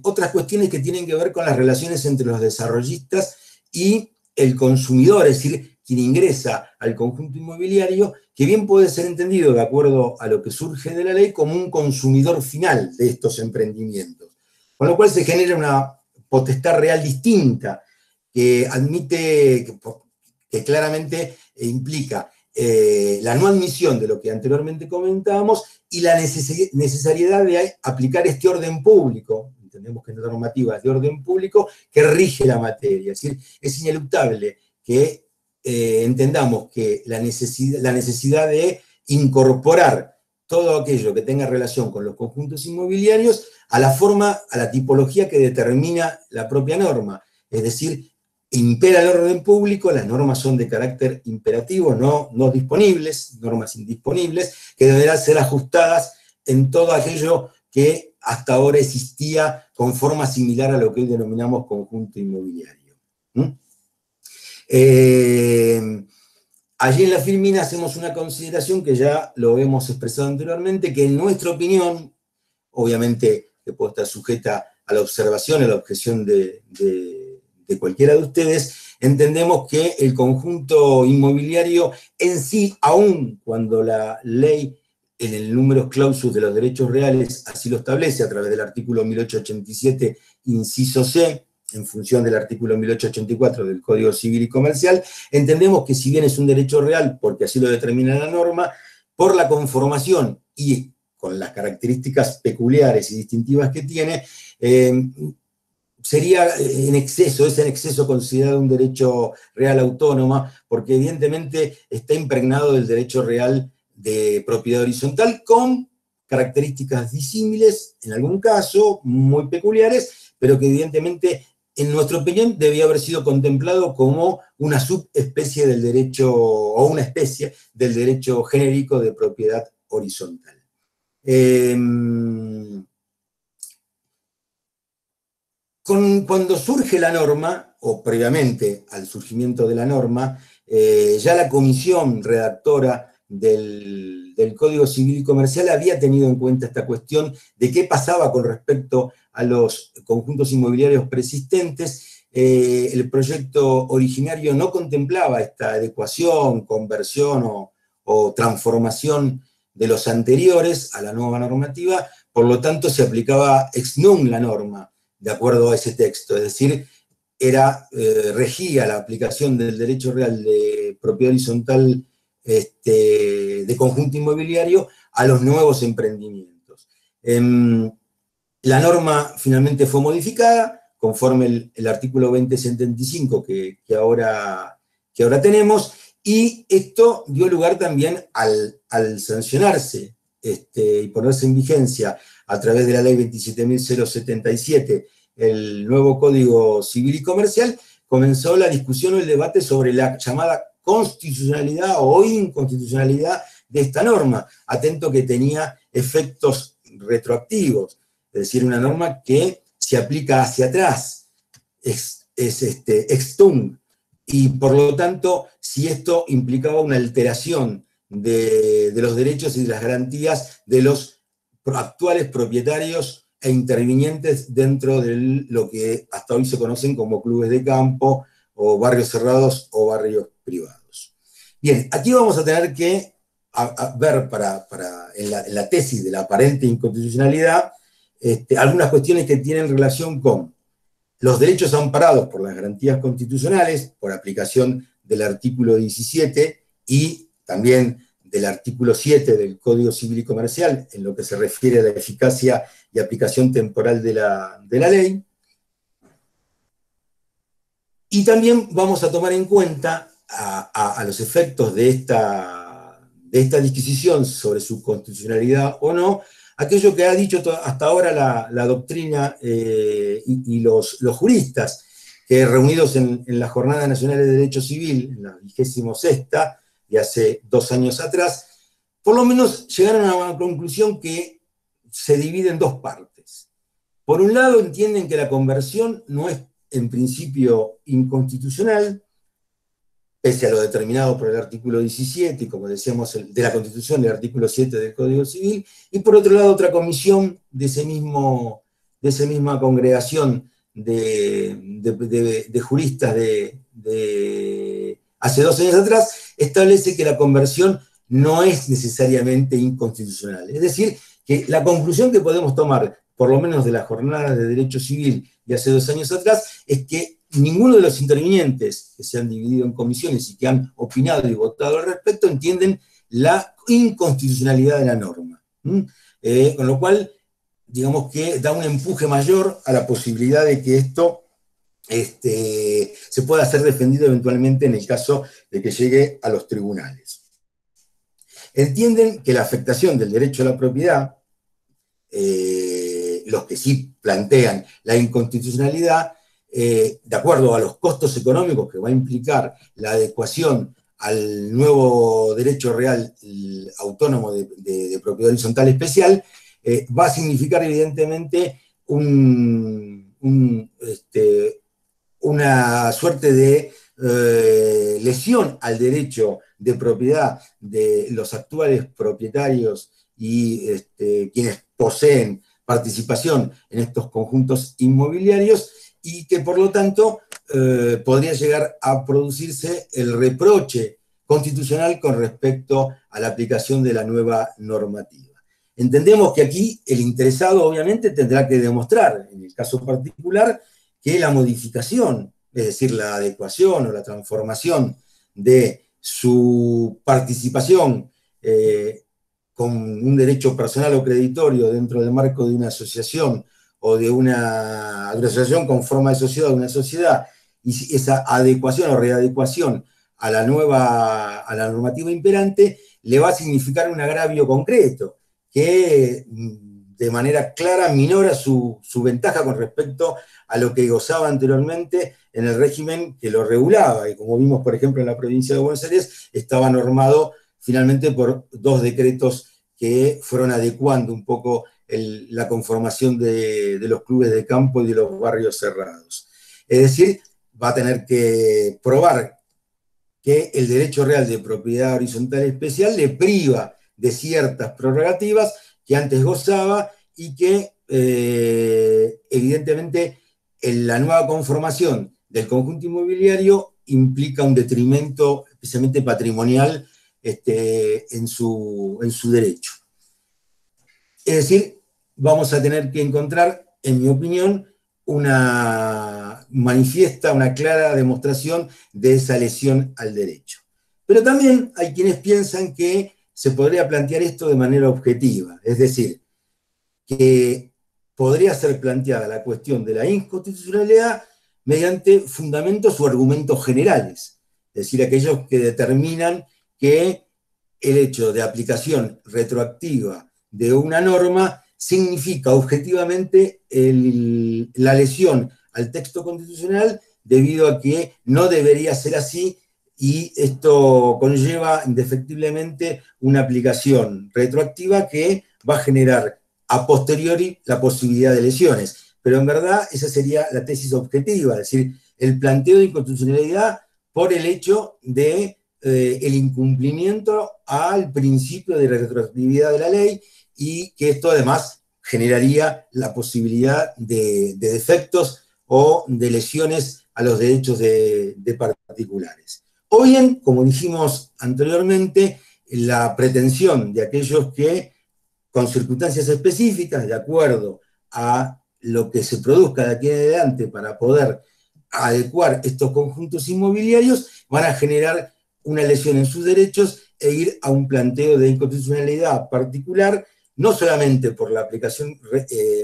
otras cuestiones que tienen que ver con las relaciones entre los desarrollistas y el consumidor, es decir, quien ingresa al conjunto inmobiliario, que bien puede ser entendido, de acuerdo a lo que surge de la ley, como un consumidor final de estos emprendimientos. Con lo cual se genera una potestad real distinta, que admite, que claramente implica la no admisión de lo que anteriormente comentábamos y la necesariedad de aplicar este orden público, entendemos que es una normativa de orden público, que rige la materia. Es decir, es ineluctable que entendamos que la necesidad de incorporar todo aquello que tenga relación con los conjuntos inmobiliarios a la forma, a la tipología que determina la propia norma. Es decir, impera el orden público, las normas son de carácter imperativo, no disponibles, normas indisponibles, que deberán ser ajustadas en todo aquello que hasta ahora existía con forma similar a lo que hoy denominamos conjunto inmobiliario. Allí en la Firmina hacemos una consideración que ya lo hemos expresado anteriormente, que en nuestra opinión, obviamente que puede estar sujeta a la observación, a la objeción de cualquiera de ustedes, entendemos que el conjunto inmobiliario en sí, aun cuando la ley en el número clausus de los derechos reales así lo establece a través del artículo 1887, inciso C, en función del artículo 1884 del Código Civil y Comercial, entendemos que si bien es un derecho real, porque así lo determina la norma, por la conformación y con las características peculiares y distintivas que tiene, sería en exceso, es en exceso considerado un derecho real autónomo, porque evidentemente está impregnado del derecho real de propiedad horizontal con características disímiles, en algún caso, muy peculiares, pero que evidentemente, en nuestra opinión, debía haber sido contemplado como una subespecie del derecho, o una especie del derecho genérico de propiedad horizontal. Cuando surge la norma, o previamente al surgimiento de la norma, ya la comisión redactora del Código Civil y Comercial había tenido en cuenta esta cuestión de qué pasaba con respecto a los conjuntos inmobiliarios preexistentes. El proyecto originario no contemplaba esta adecuación, conversión o transformación de los anteriores a la nueva normativa, por lo tanto se aplicaba ex nunc la norma, de acuerdo a ese texto, es decir, regía la aplicación del derecho real de propiedad horizontal de conjunto inmobiliario a los nuevos emprendimientos. La norma finalmente fue modificada conforme el artículo 2075 que ahora tenemos, y esto dio lugar también al sancionarse y ponerse en vigencia a través de la ley 27.077, el nuevo Código Civil y Comercial, comenzó la discusión o el debate sobre la llamada constitucionalidad o inconstitucionalidad de esta norma, atento que tenía efectos retroactivos, es decir, una norma que se aplica hacia atrás, es ex tunc, y por lo tanto, si esto implicaba una alteración de los derechos y de las garantías de los actuales propietarios e intervinientes dentro de lo que hasta hoy se conocen como clubes de campo, o barrios cerrados o barrios privados. Bien, aquí vamos a tener que ver en la tesis de la aparente inconstitucionalidad algunas cuestiones que tienen relación con los derechos amparados por las garantías constitucionales, por aplicación del artículo 17 y también del artículo 7 del Código Civil y Comercial, en lo que se refiere a la eficacia y aplicación temporal de la ley. Y también vamos a tomar en cuenta a los efectos de esta disquisición sobre su constitucionalidad o no, aquello que ha dicho hasta ahora la doctrina y los juristas, que reunidos en la Jornada Nacional de Derecho Civil, en la 26ª, de hace 2 años atrás, por lo menos llegaron a una conclusión que se divide en 2 partes. Por un lado, entienden que la conversión no es en principio inconstitucional, pese a lo determinado por el artículo 17, y como decíamos, de la Constitución, del artículo 7 del Código Civil, y por otro lado otra comisión de esa misma congregación de juristas de hace 2 años atrás, establece que la conversión no es necesariamente inconstitucional. Es decir, que la conclusión que podemos tomar, por lo menos de las jornadas de derecho civil de hace 2 años atrás, es que ninguno de los intervinientes que se han dividido en comisiones y que han opinado y votado al respecto entienden la inconstitucionalidad de la norma. Con lo cual, digamos que da un empuje mayor a la posibilidad de que esto se pueda ser defendido eventualmente en el caso de que llegue a los tribunales. Entienden que la afectación del derecho a la propiedad, los que sí plantean la inconstitucionalidad, de acuerdo a los costos económicos que va a implicar la adecuación al nuevo derecho real autónomo de propiedad horizontal especial, va a significar evidentemente una suerte de lesión al derecho de propiedad de los actuales propietarios y quienes poseen participación en estos conjuntos inmobiliarios, y que por lo tanto podría llegar a producirse el reproche constitucional con respecto a la aplicación de la nueva normativa. Entendemos que aquí el interesado obviamente tendrá que demostrar, en el caso particular, que la modificación, es decir, la adecuación o la transformación de su participación con un derecho personal o creditorio dentro del marco de una asociación o de una asociación con forma de sociedad o una sociedad, y esa adecuación o readecuación a la normativa imperante, le va a significar un agravio concreto, que de manera clara minora su ventaja con respecto a lo que gozaba anteriormente en el régimen que lo regulaba, y como vimos, por ejemplo, en la provincia de Buenos Aires, estaba normado finalmente por 2 decretos que fueron adecuando un poco la conformación de los clubes de campo y de los barrios cerrados. Es decir, va a tener que probar que el derecho real de propiedad horizontal especial le priva de ciertas prerrogativas que antes gozaba, y que evidentemente en la nueva conformación del conjunto inmobiliario implica un detrimento especialmente patrimonial en su derecho. Es decir, vamos a tener que encontrar, en mi opinión, una clara demostración de esa lesión al derecho. Pero también hay quienes piensan que se podría plantear esto de manera objetiva, es decir, que podría ser planteada la cuestión de la inconstitucionalidad mediante fundamentos o argumentos generales, es decir, aquellos que determinan que el hecho de aplicación retroactiva de una norma significa objetivamente la lesión al texto constitucional debido a que no debería ser así y esto conlleva indefectiblemente una aplicación retroactiva que va a generar a posteriori la posibilidad de lesiones. Pero en verdad esa sería la tesis objetiva, es decir, el planteo de inconstitucionalidad por el hecho de el incumplimiento al principio de retroactividad de la ley y que esto además generaría la posibilidad de defectos o de lesiones a los derechos de particulares. O bien, como dijimos anteriormente, la pretensión de aquellos que, con circunstancias específicas, de acuerdo a lo que se produzca de aquí en adelante para poder adecuar estos conjuntos inmobiliarios, van a generar una lesión en sus derechos e ir a un planteo de inconstitucionalidad particular, no solamente por la aplicación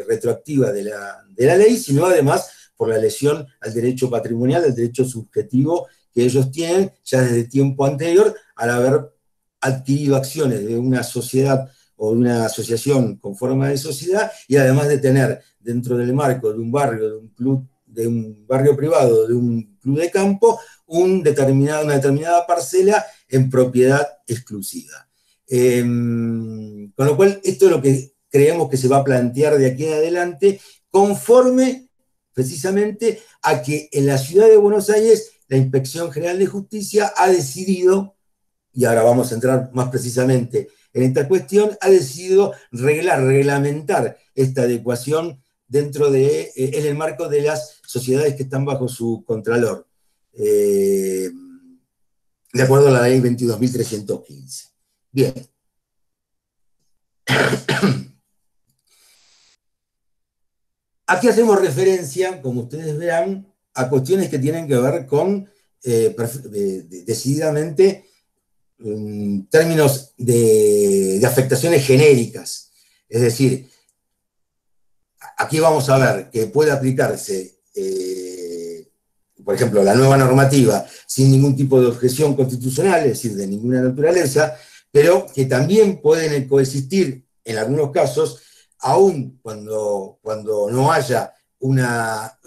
retroactiva de la ley, sino además por la lesión al derecho patrimonial, al derecho subjetivo que ellos tienen ya desde tiempo anterior al haber adquirido acciones de una sociedad o de una asociación con forma de sociedad y además de tener dentro del marco de un barrio, de un club, de un barrio privado, de un club de campo, una determinada parcela en propiedad exclusiva. Con lo cual, esto es lo que creemos que se va a plantear de aquí en adelante, conforme precisamente a que en la ciudad de Buenos Aires la Inspección General de Justicia ha decidido, y ahora vamos a entrar más precisamente en esta cuestión, ha decidido reglamentar esta adecuación dentro de, en el marco de las sociedades que están bajo su contralor, de acuerdo a la ley 22.315. Bien. Aquí hacemos referencia, como ustedes verán, a cuestiones que tienen que ver con, decididamente, términos de afectaciones genéricas. Es decir, aquí vamos a ver que puede aplicarse, por ejemplo, la nueva normativa sin ningún tipo de objeción constitucional, es decir, de ninguna naturaleza, pero que también pueden coexistir en algunos casos, aun cuando no haya una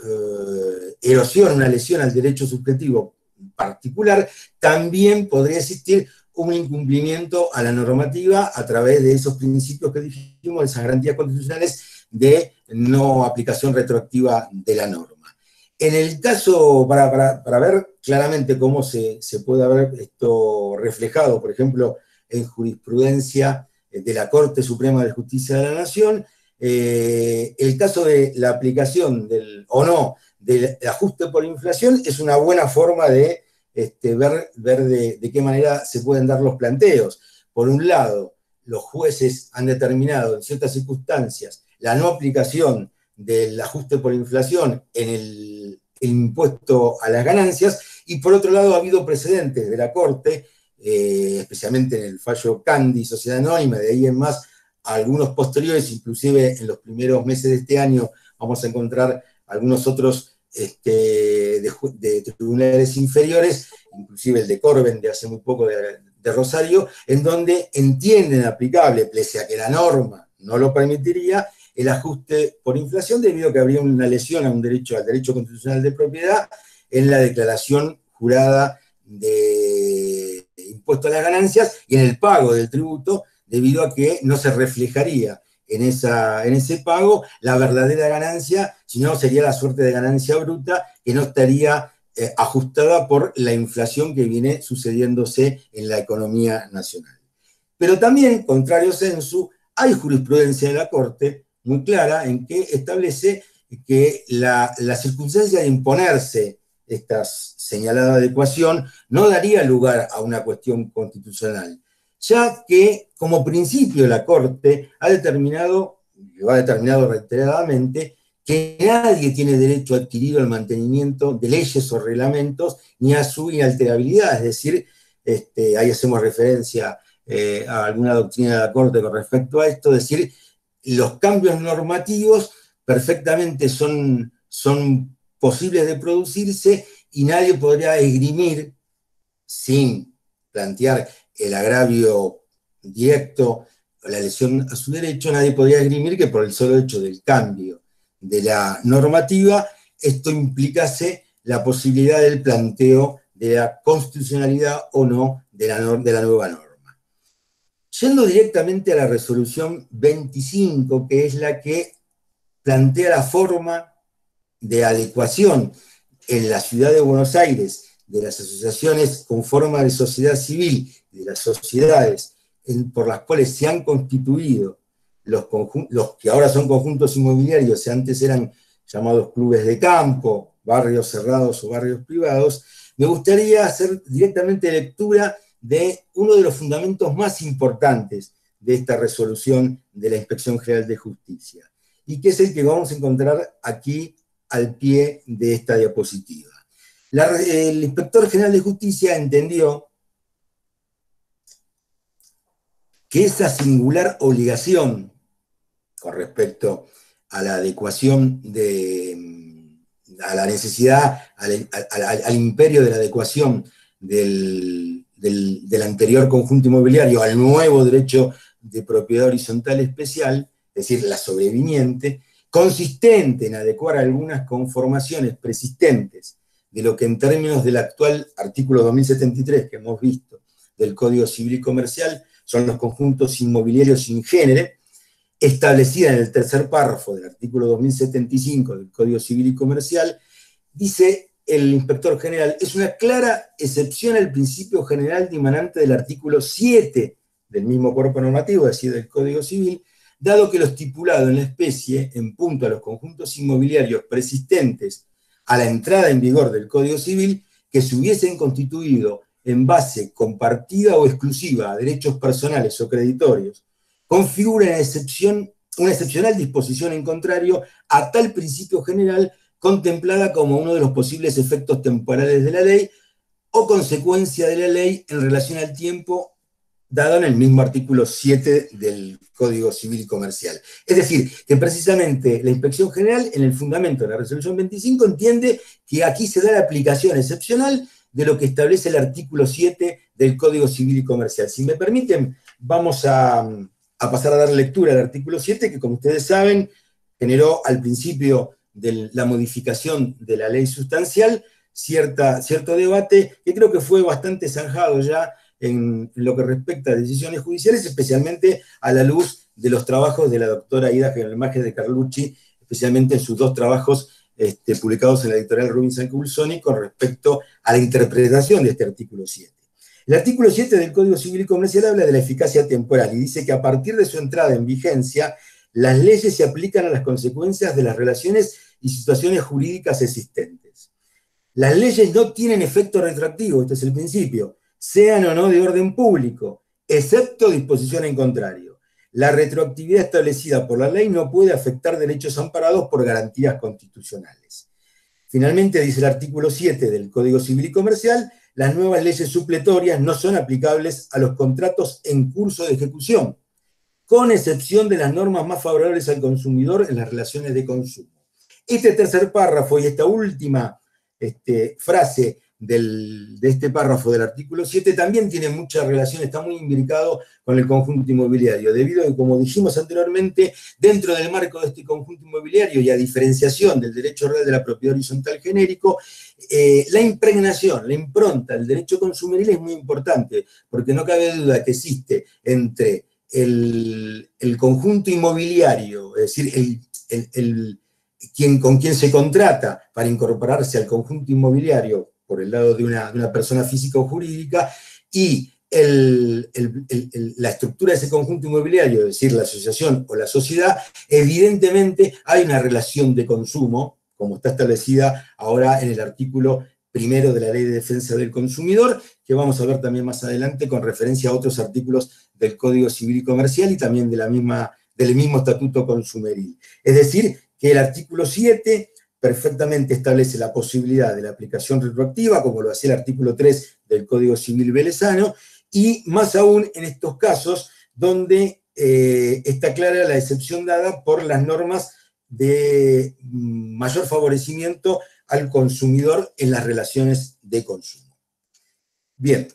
erosión, una lesión al derecho subjetivo particular, también podría existir un incumplimiento a la normativa a través de esos principios que dijimos, esas garantías constitucionales de no aplicación retroactiva de la norma. En el caso, para ver claramente cómo se puede ver esto reflejado, por ejemplo, en jurisprudencia de la Corte Suprema de Justicia de la Nación, el caso de la aplicación o no del ajuste por inflación es una buena forma de ver de qué manera se pueden dar los planteos. Por un lado, los jueces han determinado en ciertas circunstancias la no aplicación del ajuste por inflación en el impuesto a las ganancias, y por otro lado ha habido precedentes de la Corte, especialmente en el fallo Candy, Sociedad Anónima, de ahí en más, algunos posteriores, inclusive en los primeros meses de este año, vamos a encontrar algunos otros de tribunales inferiores, inclusive el de Corben de hace muy poco de Rosario, en donde entienden aplicable, pese a que la norma no lo permitiría, el ajuste por inflación debido a que habría una lesión al derecho constitucional de propiedad en la declaración jurada de impuesto a las ganancias y en el pago del tributo, debido a que no se reflejaría en ese pago la verdadera ganancia, sino sería la suerte de ganancia bruta que no estaría ajustada por la inflación que viene sucediéndose en la economía nacional. Pero también, contrario sensu, hay jurisprudencia de la Corte muy clara en que establece que la circunstancia de imponerse esta señalada adecuación no daría lugar a una cuestión constitucional, ya que como principio la Corte ha determinado, lo ha determinado reiteradamente, que nadie tiene derecho adquirido al mantenimiento de leyes o reglamentos ni a su inalterabilidad, es decir, ahí hacemos referencia a alguna doctrina de la Corte con respecto a esto, es decir, los cambios normativos perfectamente son posibles de producirse y nadie podría esgrimir, sin plantear el agravio directo o la lesión a su derecho, nadie podría esgrimir que por el solo hecho del cambio de la normativa, esto implicase la posibilidad del planteo de la constitucionalidad o no de la nueva norma. Yendo directamente a la resolución 25, que es la que plantea la forma de adecuación en la ciudad de Buenos Aires de las asociaciones con forma de sociedad civil, de las sociedades por las cuales se han constituido los que ahora son conjuntos inmobiliarios, y antes eran llamados clubes de campo, barrios cerrados o barrios privados, me gustaría hacer directamente lectura de uno de los fundamentos más importantes de esta resolución de la Inspección General de Justicia, y que es el que vamos a encontrar aquí al pie de esta diapositiva. El Inspector General de Justicia entendió que esa singular obligación con respecto a la adecuación a la necesidad, al imperio de la adecuación del anterior conjunto inmobiliario al nuevo derecho de propiedad horizontal especial, es decir, la sobreviniente, consistente en adecuar algunas conformaciones persistentes de lo que en términos del actual artículo 2073 que hemos visto del Código Civil y Comercial son los conjuntos inmobiliarios in genere, establecida en el tercer párrafo del artículo 2075 del Código Civil y Comercial, dice el Inspector General, es una clara excepción al principio general dimanante del artículo 7 del mismo cuerpo normativo, es decir, del Código Civil, dado que lo estipulado en la especie, en punto a los conjuntos inmobiliarios persistentes a la entrada en vigor del Código Civil, que se hubiesen constituido en base compartida o exclusiva a derechos personales o creditorios, configura una excepcional disposición en contrario a tal principio general contemplada como uno de los posibles efectos temporales de la ley o consecuencia de la ley en relación al tiempo dado en el mismo artículo 7 del Código Civil y Comercial. Es decir, que precisamente la Inspección General, en el fundamento de la resolución 25, entiende que aquí se da la aplicación excepcional de lo que establece el artículo 7 del Código Civil y Comercial. Si me permiten, vamos a pasar a dar lectura al artículo 7, que como ustedes saben, generó al principio de la modificación de la ley sustancial cierto debate, que creo que fue bastante zanjado ya en lo que respecta a decisiones judiciales, especialmente a la luz de los trabajos de la doctora Ida General de Carlucci, especialmente en sus dos trabajos publicados en la editorial Rubinson Culsoni con respecto a la interpretación de este artículo 7. El artículo 7 del Código Civil y Comercial habla de la eficacia temporal y dice que a partir de su entrada en vigencia, las leyes se aplican a las consecuencias de las relaciones y situaciones jurídicas existentes. Las leyes no tienen efecto retroactivo, este es el principio, sean o no de orden público, excepto disposición en contrario. La retroactividad establecida por la ley no puede afectar derechos amparados por garantías constitucionales. Finalmente, dice el artículo 7 del Código Civil y Comercial, las nuevas leyes supletorias no son aplicables a los contratos en curso de ejecución, con excepción de las normas más favorables al consumidor en las relaciones de consumo. Este tercer párrafo y esta última frase de este párrafo del artículo 7 también tiene mucha relación, está muy imbricado con el conjunto inmobiliario, debido a que, como dijimos anteriormente, dentro del marco de este conjunto inmobiliario y a diferenciación del derecho real de la propiedad horizontal genérico, la impregnación, la impronta del derecho consumidor es muy importante, porque no cabe duda que existe entre el conjunto inmobiliario, es decir, con quien se contrata para incorporarse al conjunto inmobiliario por el lado de una persona física o jurídica, y la estructura de ese conjunto inmobiliario, es decir, la asociación o la sociedad, evidentemente hay una relación de consumo, como está establecida ahora en el artículo 1 de la Ley de Defensa del Consumidor, que vamos a ver también más adelante con referencia a otros artículos del Código Civil y Comercial y también del mismo Estatuto Consumeril. Es decir, que el artículo 7 perfectamente establece la posibilidad de la aplicación retroactiva, como lo hacía el artículo 3 del Código Civil velezano, y más aún en estos casos donde está clara la excepción dada por las normas de mayor favorecimiento al consumidor en las relaciones de consumo. Bien.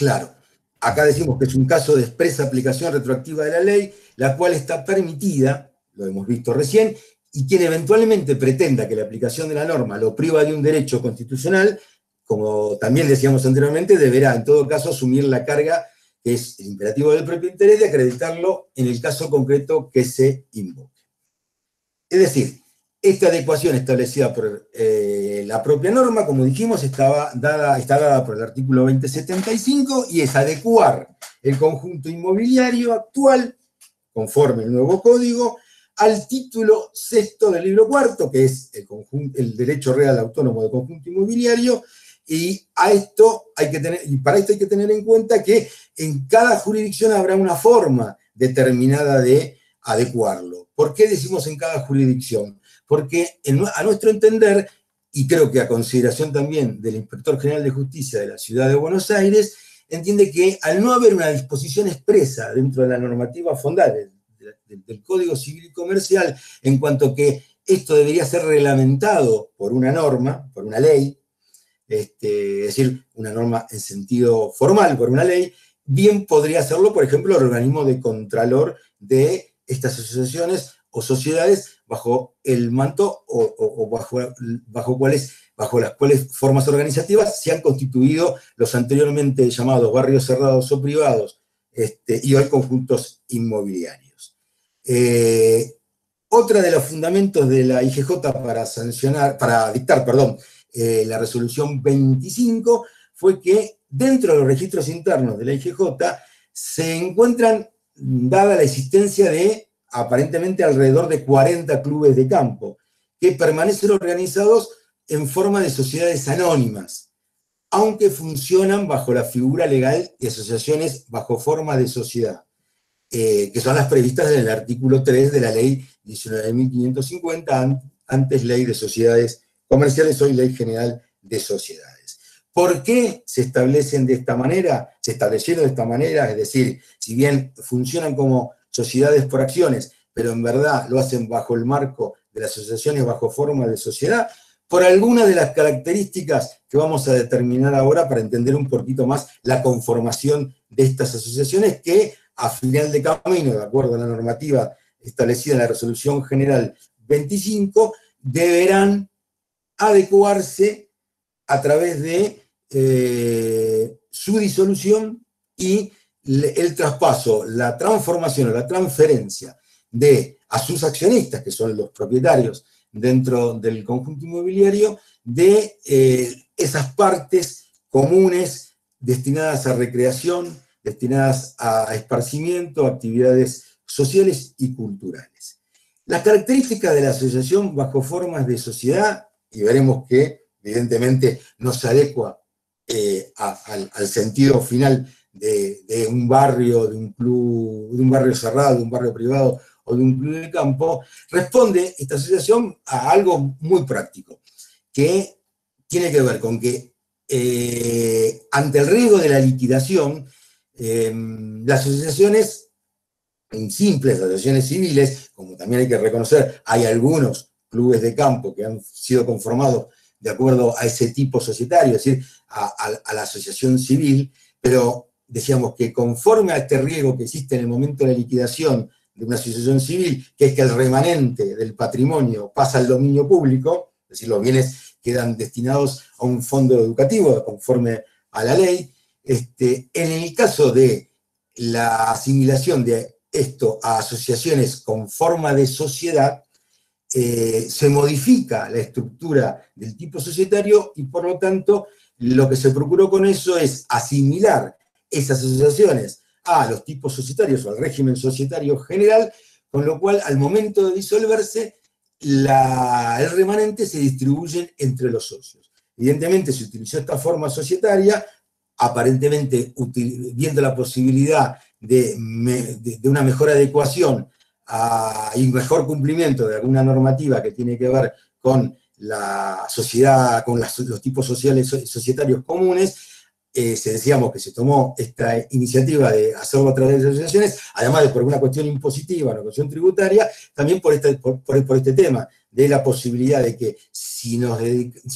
Claro, acá decimos que es un caso de expresa aplicación retroactiva de la ley, la cual está permitida, lo hemos visto recién, y quien eventualmente pretenda que la aplicación de la norma lo priva de un derecho constitucional, como también decíamos anteriormente, deberá en todo caso asumir la carga, que es el imperativo del propio interés, de acreditarlo en el caso concreto que se invoque. Es decir, esta adecuación establecida por la propia norma, como dijimos, está dada por el artículo 2075 y es adecuar el conjunto inmobiliario actual, conforme el nuevo código, al título sexto del libro cuarto, que es el derecho real autónomo de conjunto inmobiliario, y para esto hay que tener en cuenta que en cada jurisdicción habrá una forma determinada de adecuarlo. ¿Por qué decimos en cada jurisdicción? Porque a nuestro entender, y creo que a consideración también del Inspector General de Justicia de la Ciudad de Buenos Aires, entiende que al no haber una disposición expresa dentro de la normativa fondal del Código Civil y Comercial, en cuanto que esto debería ser reglamentado por una norma, por una ley, es decir, una norma en sentido formal, por una ley, bien podría hacerlo, por ejemplo, el organismo de contralor de estas asociaciones o sociedades bajo el manto o bajo las cuales formas organizativas se han constituido los anteriormente llamados barrios cerrados o privados y hoy conjuntos inmobiliarios. Otra de los fundamentos de la IGJ para dictar la resolución 25 fue que dentro de los registros internos de la IGJ se encuentran, dada la existencia de aparentemente alrededor de 40 clubes de campo, que permanecen organizados en forma de sociedades anónimas, aunque funcionan bajo la figura legal de asociaciones bajo forma de sociedad, que son las previstas en el artículo 3 de la ley 19.550, antes ley de sociedades comerciales, hoy ley general de sociedades. ¿Por qué se establecen de esta manera? Se establecieron de esta manera, es decir, si bien funcionan como sociedades por acciones, pero en verdad lo hacen bajo el marco de las asociaciones bajo forma de sociedad, por algunas de las características que vamos a determinar ahora para entender un poquito más la conformación de estas asociaciones que, a final de camino, de acuerdo a la normativa establecida en la Resolución General 25, deberán adecuarse a través de su disolución y el traspaso, la transformación o la transferencia a sus accionistas, que son los propietarios dentro del conjunto inmobiliario, de esas partes comunes destinadas a recreación, destinadas a esparcimiento, actividades sociales y culturales. Las características de la asociación bajo formas de sociedad, y veremos que evidentemente no se adecua al sentido final de un barrio, de un club, de un barrio cerrado, de un barrio privado o de un club de campo, responde esta asociación a algo muy práctico, que tiene que ver con que ante el riesgo de la liquidación, las asociaciones, en simples asociaciones civiles, como también hay que reconocer, hay algunos clubes de campo que han sido conformados de acuerdo a ese tipo societario, es decir, a la asociación civil, pero decíamos que conforme a este riesgo que existe en el momento de la liquidación de una asociación civil, que es que el remanente del patrimonio pasa al dominio público, es decir, los bienes quedan destinados a un fondo educativo conforme a la ley. En el caso de la asimilación de esto a asociaciones con forma de sociedad, se modifica la estructura del tipo societario y por lo tanto lo que se procuró con eso es asimilar esas asociaciones a los tipos societarios o al régimen societario general, con lo cual al momento de disolverse el remanente se distribuye entre los socios. Evidentemente se utilizó esta forma societaria, aparentemente viendo la posibilidad de una mejor adecuación y un mejor cumplimiento de alguna normativa que tiene que ver con la sociedad, con los tipos sociales societarios comunes. Decíamos que se tomó esta iniciativa de hacerlo a través de asociaciones, además de por una cuestión impositiva, una cuestión tributaria, también por este tema de la posibilidad de que si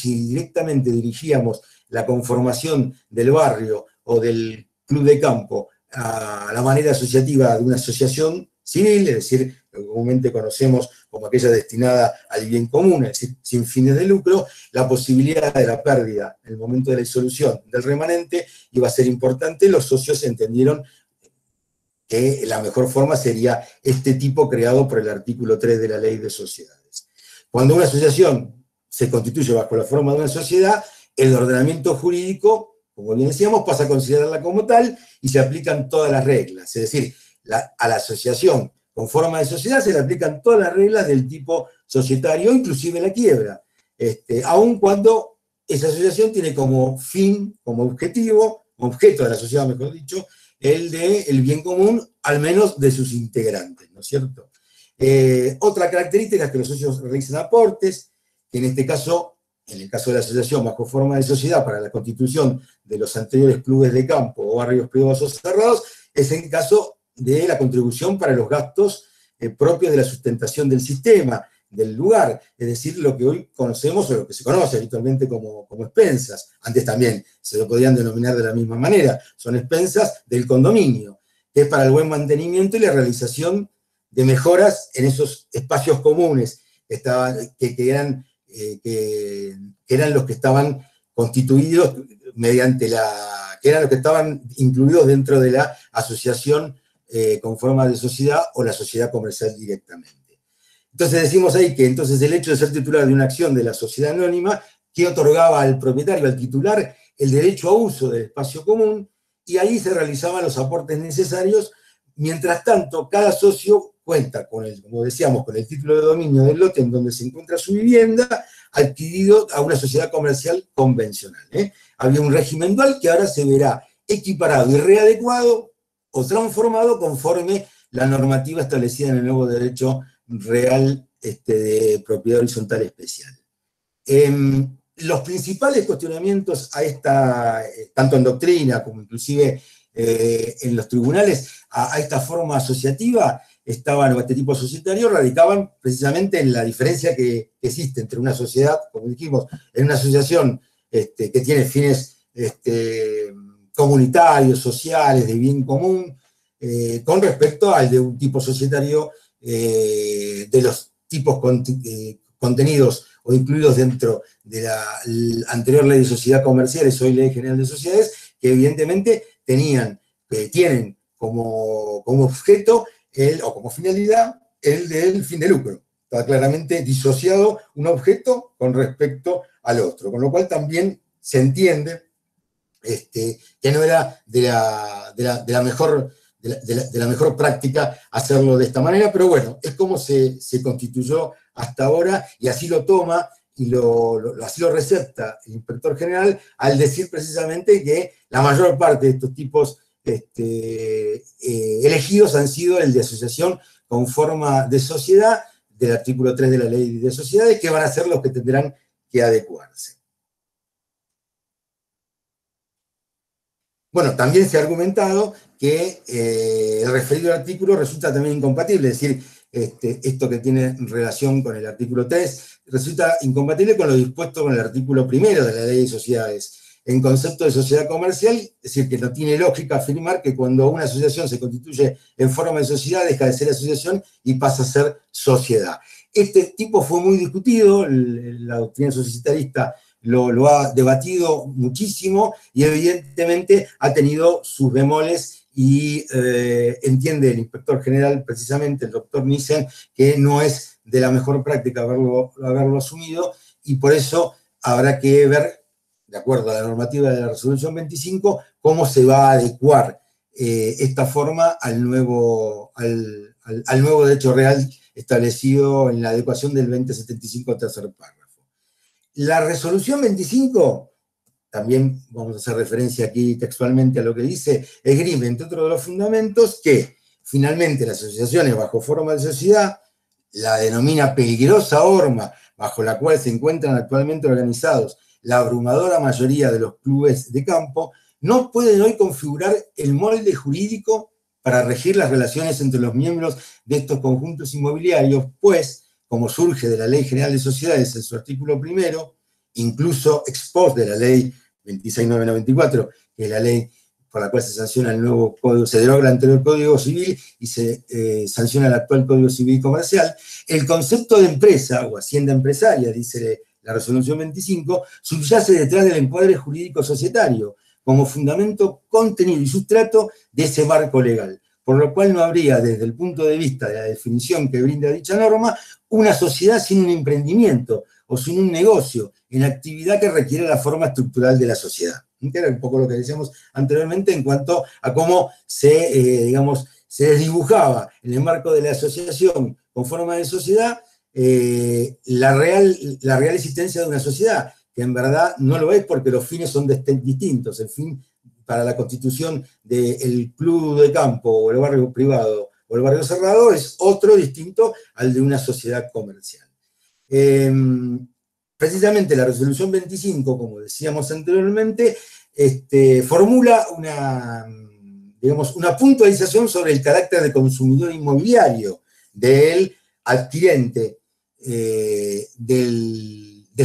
directamente dirigíamos la conformación del barrio o del club de campo a la manera asociativa de una asociación civil, es decir, lo que comúnmente conocemos como aquella destinada al bien común, es decir, sin fines de lucro, la posibilidad de la pérdida en el momento de la disolución del remanente iba a ser importante. Los socios entendieron que la mejor forma sería este tipo creado por el artículo 3 de la Ley de Sociedades. Cuando una asociación se constituye bajo la forma de una sociedad, el ordenamiento jurídico, como bien decíamos, pasa a considerarla como tal y se aplican todas las reglas. Es decir, a la asociación con forma de sociedad se le aplican todas las reglas del tipo societario, inclusive la quiebra, aun cuando esa asociación tiene como fin, como objetivo, objeto de la sociedad, mejor dicho, el bien común, al menos de sus integrantes, ¿no es cierto? Otra característica es que los socios realizan aportes, que en este caso, en el caso de la asociación bajo forma de sociedad para la constitución de los anteriores clubes de campo o barrios privados o cerrados, es en caso de la contribución para los gastos propios de la sustentación del sistema, del lugar, es decir, lo que hoy conocemos o lo que se conoce habitualmente como expensas. Antes también se lo podían denominar de la misma manera, son expensas del condominio, que es para el buen mantenimiento y la realización de mejoras en esos espacios comunes que eran los que estaban constituidos mediante que eran los que estaban incluidos dentro de la asociación con forma de sociedad o la sociedad comercial directamente. Entonces decimos ahí que entonces el hecho de ser titular de una acción de la sociedad anónima que otorgaba al propietario, al titular, el derecho a uso del espacio común, y ahí se realizaban los aportes necesarios. Mientras tanto, cada socio cuenta con como decíamos, con el título de dominio del lote en donde se encuentra su vivienda, adquirido a una sociedad comercial convencional. Había un régimen dual que ahora se verá equiparado y readecuado o transformado conforme la normativa establecida en el nuevo derecho real de propiedad horizontal especial. Los principales cuestionamientos a tanto en doctrina como inclusive en los tribunales, a esta forma asociativa, o este tipo societario, radicaban precisamente en la diferencia que existe entre una sociedad, como dijimos, en una asociación que tiene fines comunitarios, sociales, de bien común, con respecto al de un tipo societario de los tipos contenidos o incluidos dentro de la anterior Ley de Sociedad Comerciales, hoy Ley General de Sociedades, que evidentemente tienen como objeto o como finalidad el del fin de lucro. Está claramente disociado un objeto con respecto al otro, con lo cual también se entiende que no era de la mejor práctica hacerlo de esta manera, pero bueno, es como se constituyó hasta ahora, y así lo toma y así lo recepta el inspector general al decir precisamente que la mayor parte de estos tipos elegidos han sido el de asociación con forma de sociedad, del artículo 3 de la Ley de Sociedades, que van a ser los que tendrán que adecuarse. Bueno, también se ha argumentado que el referido artículo resulta también incompatible, es decir, esto que tiene relación con el artículo 3, resulta incompatible con lo dispuesto con el artículo 1 de la Ley de Sociedades. En concepto de sociedad comercial, es decir, que no tiene lógica afirmar que cuando una asociación se constituye en forma de sociedad, deja de ser asociación y pasa a ser sociedad. Este tipo fue muy discutido, la doctrina societarista lo ha debatido muchísimo y evidentemente ha tenido sus bemoles y entiende el inspector general, precisamente el doctor Nissen, que no es de la mejor práctica haberlo asumido, y por eso habrá que ver, de acuerdo a la normativa de la resolución 25, cómo se va a adecuar esta forma al nuevo derecho real establecido en la adecuación del 2075 tercer párrafo. La resolución 25, también vamos a hacer referencia aquí textualmente a lo que dice, esgrime, entre otros de los fundamentos, que finalmente las asociaciones bajo forma de sociedad, la denomina peligrosa horma bajo la cual se encuentran actualmente organizados la abrumadora mayoría de los clubes de campo, no pueden hoy configurar el molde jurídico para regir las relaciones entre los miembros de estos conjuntos inmobiliarios, pues, como surge de la Ley General de Sociedades en su artículo 1, incluso ex post de la Ley 26994, que es la ley por la cual se sanciona el nuevo código, se deroga el anterior Código Civil y se sanciona el actual Código Civil Comercial. El concepto de empresa o hacienda empresaria, dice la resolución 25, subyace detrás del encuadre jurídico societario como fundamento, contenido y sustrato de ese marco legal, por lo cual no habría, desde el punto de vista de la definición que brinda dicha norma, una sociedad sin un emprendimiento o sin un negocio en actividad que requiere la forma estructural de la sociedad. Que era un poco lo que decíamos anteriormente en cuanto a cómo se desdibujaba en el marco de la asociación con forma de sociedad la real existencia de una sociedad, que en verdad no lo es porque los fines son distintos. El fin para la constitución del club de campo o el barrio privado o el barrio cerrado es otro distinto al de una sociedad comercial. Precisamente la resolución 25, como decíamos anteriormente, formula una puntualización sobre el carácter de consumidor inmobiliario del adquirente, de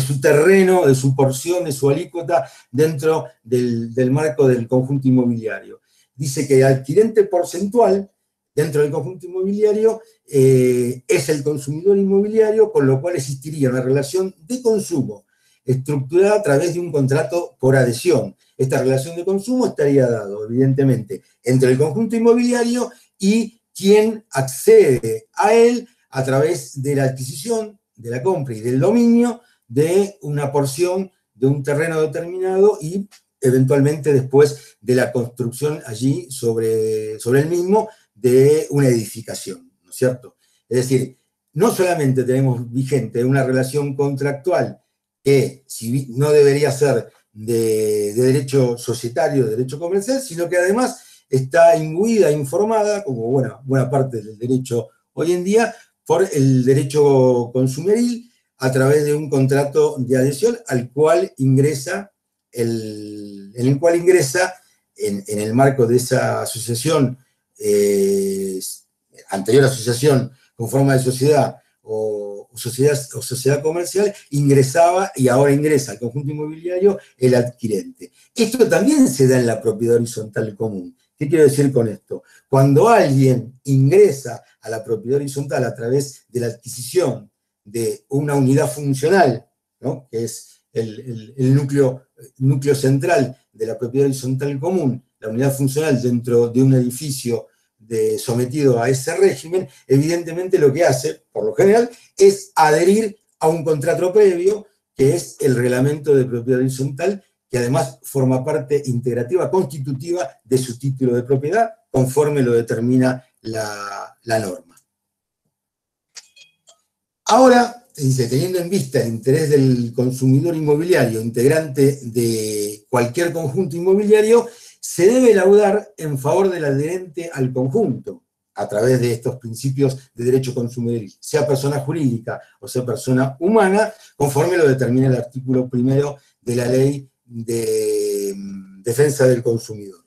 su terreno, de su porción, de su alícuota dentro del marco del conjunto inmobiliario. Dice que el adquirente porcentual dentro del conjunto inmobiliario es el consumidor inmobiliario, con lo cual existiría una relación de consumo estructurada a través de un contrato por adhesión. Esta relación de consumo estaría dado, evidentemente, entre el conjunto inmobiliario y quien accede a él a través de la adquisición, de la compra y del dominio de una porción de un terreno determinado y eventualmente después de la construcción allí sobre el mismo de una edificación, ¿no es cierto? Es decir, no solamente tenemos vigente una relación contractual que no debería ser de derecho societario, de derecho comercial, sino que además está imbuida, informada, como buena parte del derecho hoy en día, por el derecho consumeril a través de un contrato de adhesión al cual ingresa, en el marco de esa asociación, anterior asociación con forma de sociedad o sociedad comercial, ingresaba y ahora ingresa al conjunto inmobiliario el adquirente. Esto también se da en la propiedad horizontal común. ¿Qué quiero decir con esto? Cuando alguien ingresa a la propiedad horizontal a través de la adquisición de una unidad funcional, ¿no?, que es el núcleo central de la propiedad horizontal común, la unidad funcional dentro de un edificio sometido a ese régimen, evidentemente lo que hace, por lo general, es adherir a un contrato previo, que es el reglamento de propiedad horizontal, que además forma parte integrativa, constitutiva de su título de propiedad, conforme lo determina la norma. Ahora, dice, teniendo en vista el interés del consumidor inmobiliario, integrante de cualquier conjunto inmobiliario, se debe laudar en favor del adherente al conjunto, a través de estos principios de derecho consumidor, sea persona jurídica o sea persona humana, conforme lo determina el artículo 1 de la Ley de Defensa del Consumidor.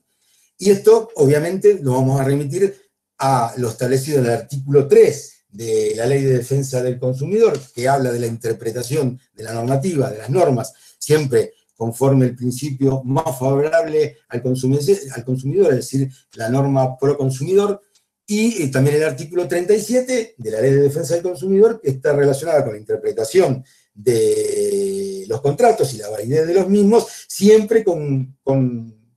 Y esto, obviamente, lo vamos a remitir a lo establecido en el artículo 3 de la Ley de Defensa del Consumidor, que habla de la interpretación de la normativa, de las normas, siempre conforme el principio más favorable al consumidor, es decir, la norma pro consumidor, y también el artículo 37 de la Ley de Defensa del Consumidor, que está relacionada con la interpretación de los contratos y la validez de los mismos, siempre con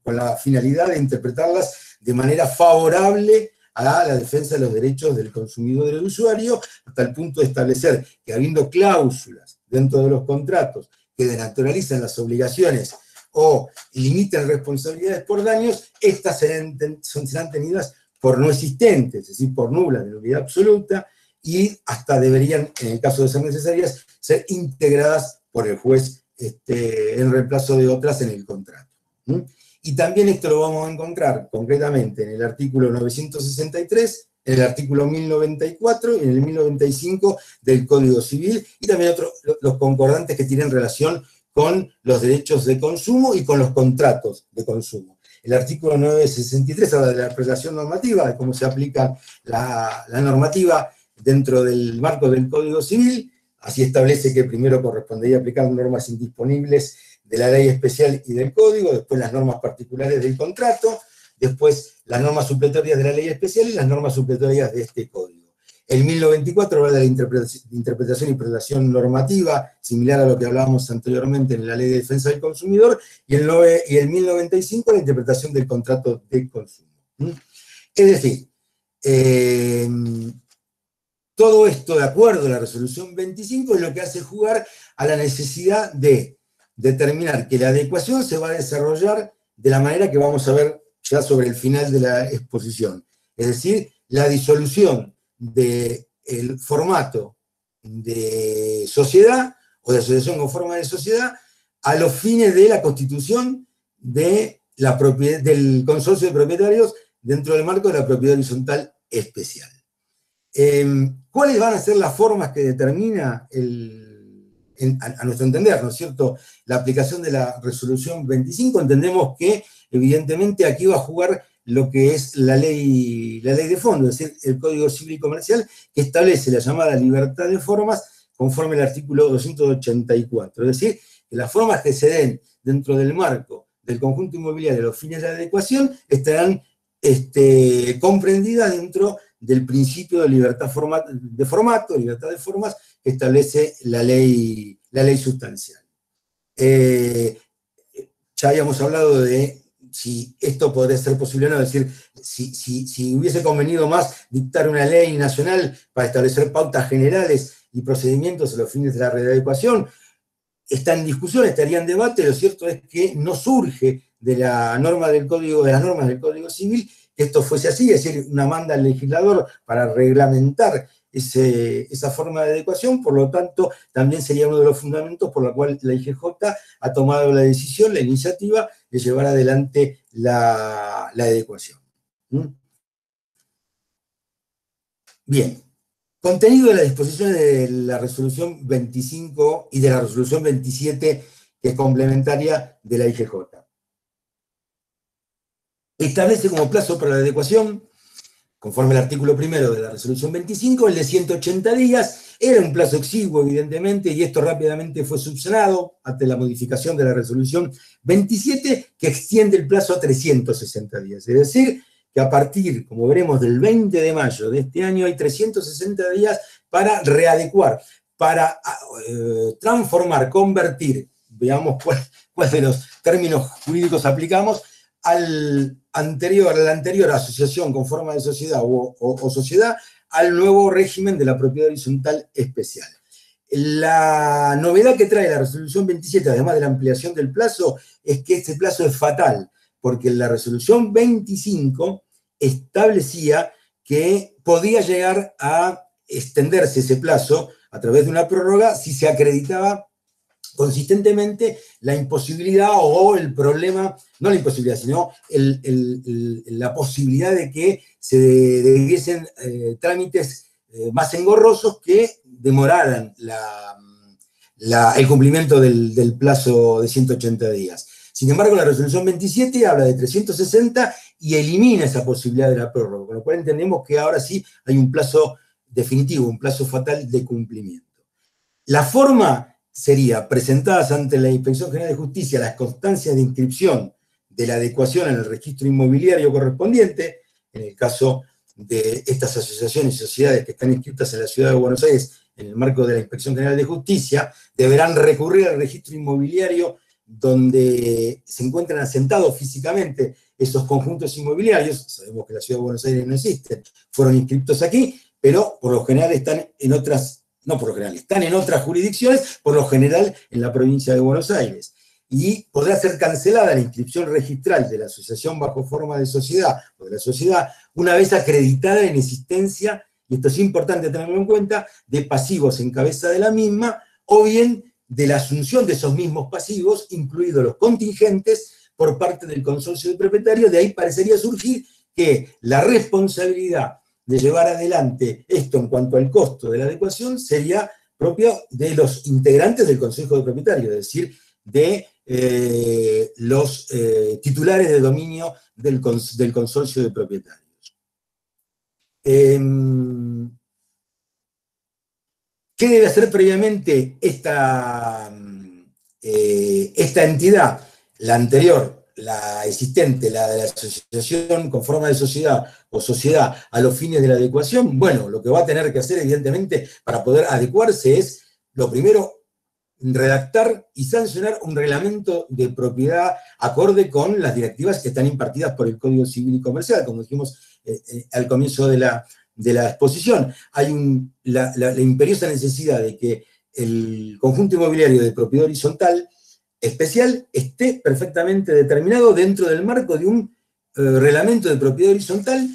la finalidad de interpretarlas de manera favorable a la defensa de los derechos del consumidor y del usuario, hasta el punto de establecer que habiendo cláusulas dentro de los contratos que denaturalizan las obligaciones o limitan responsabilidades por daños, estas serán tenidas por no existentes, es decir, por nulas, de nulidad absoluta, y hasta deberían, en el caso de ser necesarias, ser integradas por el juez en reemplazo de otras en el contrato. Y también esto lo vamos a encontrar concretamente en el artículo 963, en el artículo 1094 y en el 1095 del Código Civil, y también los concordantes que tienen relación con los derechos de consumo y con los contratos de consumo. El artículo 963 habla de la aplicación normativa, de cómo se aplica la normativa dentro del marco del Código Civil. Así establece que primero correspondería aplicar normas indisponibles de la ley especial y del código, después las normas particulares del contrato, después las normas supletorias de la ley especial y las normas supletorias de este código. El 1094 habla de la interpretación y prelación normativa, similar a lo que hablábamos anteriormente en la Ley de Defensa del Consumidor, y el 1095 la interpretación del contrato de consumo. Es decir, todo esto, de acuerdo a la resolución 25, es lo que hace jugar a la necesidad de determinar que la adecuación se va a desarrollar de la manera que vamos a ver ya sobre el final de la exposición. Es decir, la disolución del formato de sociedad o de asociación con forma de sociedad a los fines de la constitución de del consorcio de propietarios dentro del marco de la propiedad horizontal especial. ¿Cuáles van a ser las formas que determina, a nuestro entender, ¿no es cierto?, la aplicación de la resolución 25? Entendemos que, evidentemente, aquí va a jugar lo que es la ley de fondo, es decir, el Código Civil y Comercial, que establece la llamada libertad de formas conforme al artículo 284. Es decir, que las formas que se den dentro del marco del conjunto inmobiliario a los fines de la adecuación estarán comprendidas dentro del principio de libertad de formato, libertad de formas, que establece la ley sustancial. Ya habíamos hablado de si esto podría ser posible o no, es decir, si hubiese convenido más dictar una ley nacional para establecer pautas generales y procedimientos a los fines de la readecuación, está en discusión, estaría en debate. Lo cierto es que no surge de las normas del Código Civil que esto fuese así, es decir, una manda al legislador para reglamentar esa forma de adecuación. Por lo tanto, también sería uno de los fundamentos por la cual la IGJ ha tomado la decisión, la iniciativa de llevar adelante la adecuación. Bien, contenido de las disposiciones de la resolución 25 y de la resolución 27, que es complementaria de la IGJ. Establece como plazo para la adecuación, conforme al artículo primero de la resolución 25, el de 180 días. Era un plazo exiguo, evidentemente, y esto rápidamente fue subsanado ante la modificación de la resolución 27, que extiende el plazo a 360 días. Es decir, que a partir, como veremos, del 20 de mayo de este año, hay 360 días para readecuar, para transformar, convertir, veamos cuál de los términos jurídicos aplicamos, a la anterior asociación con forma de sociedad o sociedad, al nuevo régimen de la propiedad horizontal especial. La novedad que trae la resolución 27, además de la ampliación del plazo, es que este plazo es fatal, porque la resolución 25 establecía que podía llegar a extenderse ese plazo a través de una prórroga si se acreditaba consistentemente la imposibilidad o el problema, no la imposibilidad, sino la posibilidad de que se debiesen trámites más engorrosos que demoraran el cumplimiento del plazo de 180 días. Sin embargo, la resolución 27 habla de 360 y elimina esa posibilidad de la prórroga, con lo cual entendemos que ahora sí hay un plazo definitivo, un plazo fatal de cumplimiento. La forma sería presentadas ante la Inspección General de Justicia las constancias de inscripción de la adecuación en el registro inmobiliario correspondiente, en el caso de estas asociaciones y sociedades que están inscritas en la Ciudad de Buenos Aires en el marco de la Inspección General de Justicia, deberán recurrir al registro inmobiliario donde se encuentran asentados físicamente esos conjuntos inmobiliarios. Sabemos que en la Ciudad de Buenos Aires no existen, fueron inscritos aquí, pero por lo general están en otras, no por lo general, están en otras jurisdicciones, por lo general en la provincia de Buenos Aires. Y podrá ser cancelada la inscripción registral de la asociación bajo forma de sociedad o de la sociedad una vez acreditada en existencia, y esto es importante tenerlo en cuenta, de pasivos en cabeza de la misma, o bien de la asunción de esos mismos pasivos, incluidos los contingentes, por parte del consorcio de propietarios. De ahí parecería surgir que la responsabilidad de llevar adelante esto en cuanto al costo de la adecuación sería propia de los integrantes del Consejo de Propietarios, es decir, de los titulares de dominio del consorcio de propietarios. ¿Qué debe hacer previamente esta entidad? La anterior la existente, la de la asociación con forma de sociedad o sociedad a los fines de la adecuación, bueno, lo que va a tener que hacer, evidentemente, para poder adecuarse es, lo primero, redactar y sancionar un reglamento de propiedad acorde con las directivas que están impartidas por el Código Civil y Comercial, como dijimos al comienzo de la exposición. Hay la imperiosa necesidad de que el conjunto inmobiliario de propiedad horizontal especial esté perfectamente determinado dentro del marco de un reglamento de propiedad horizontal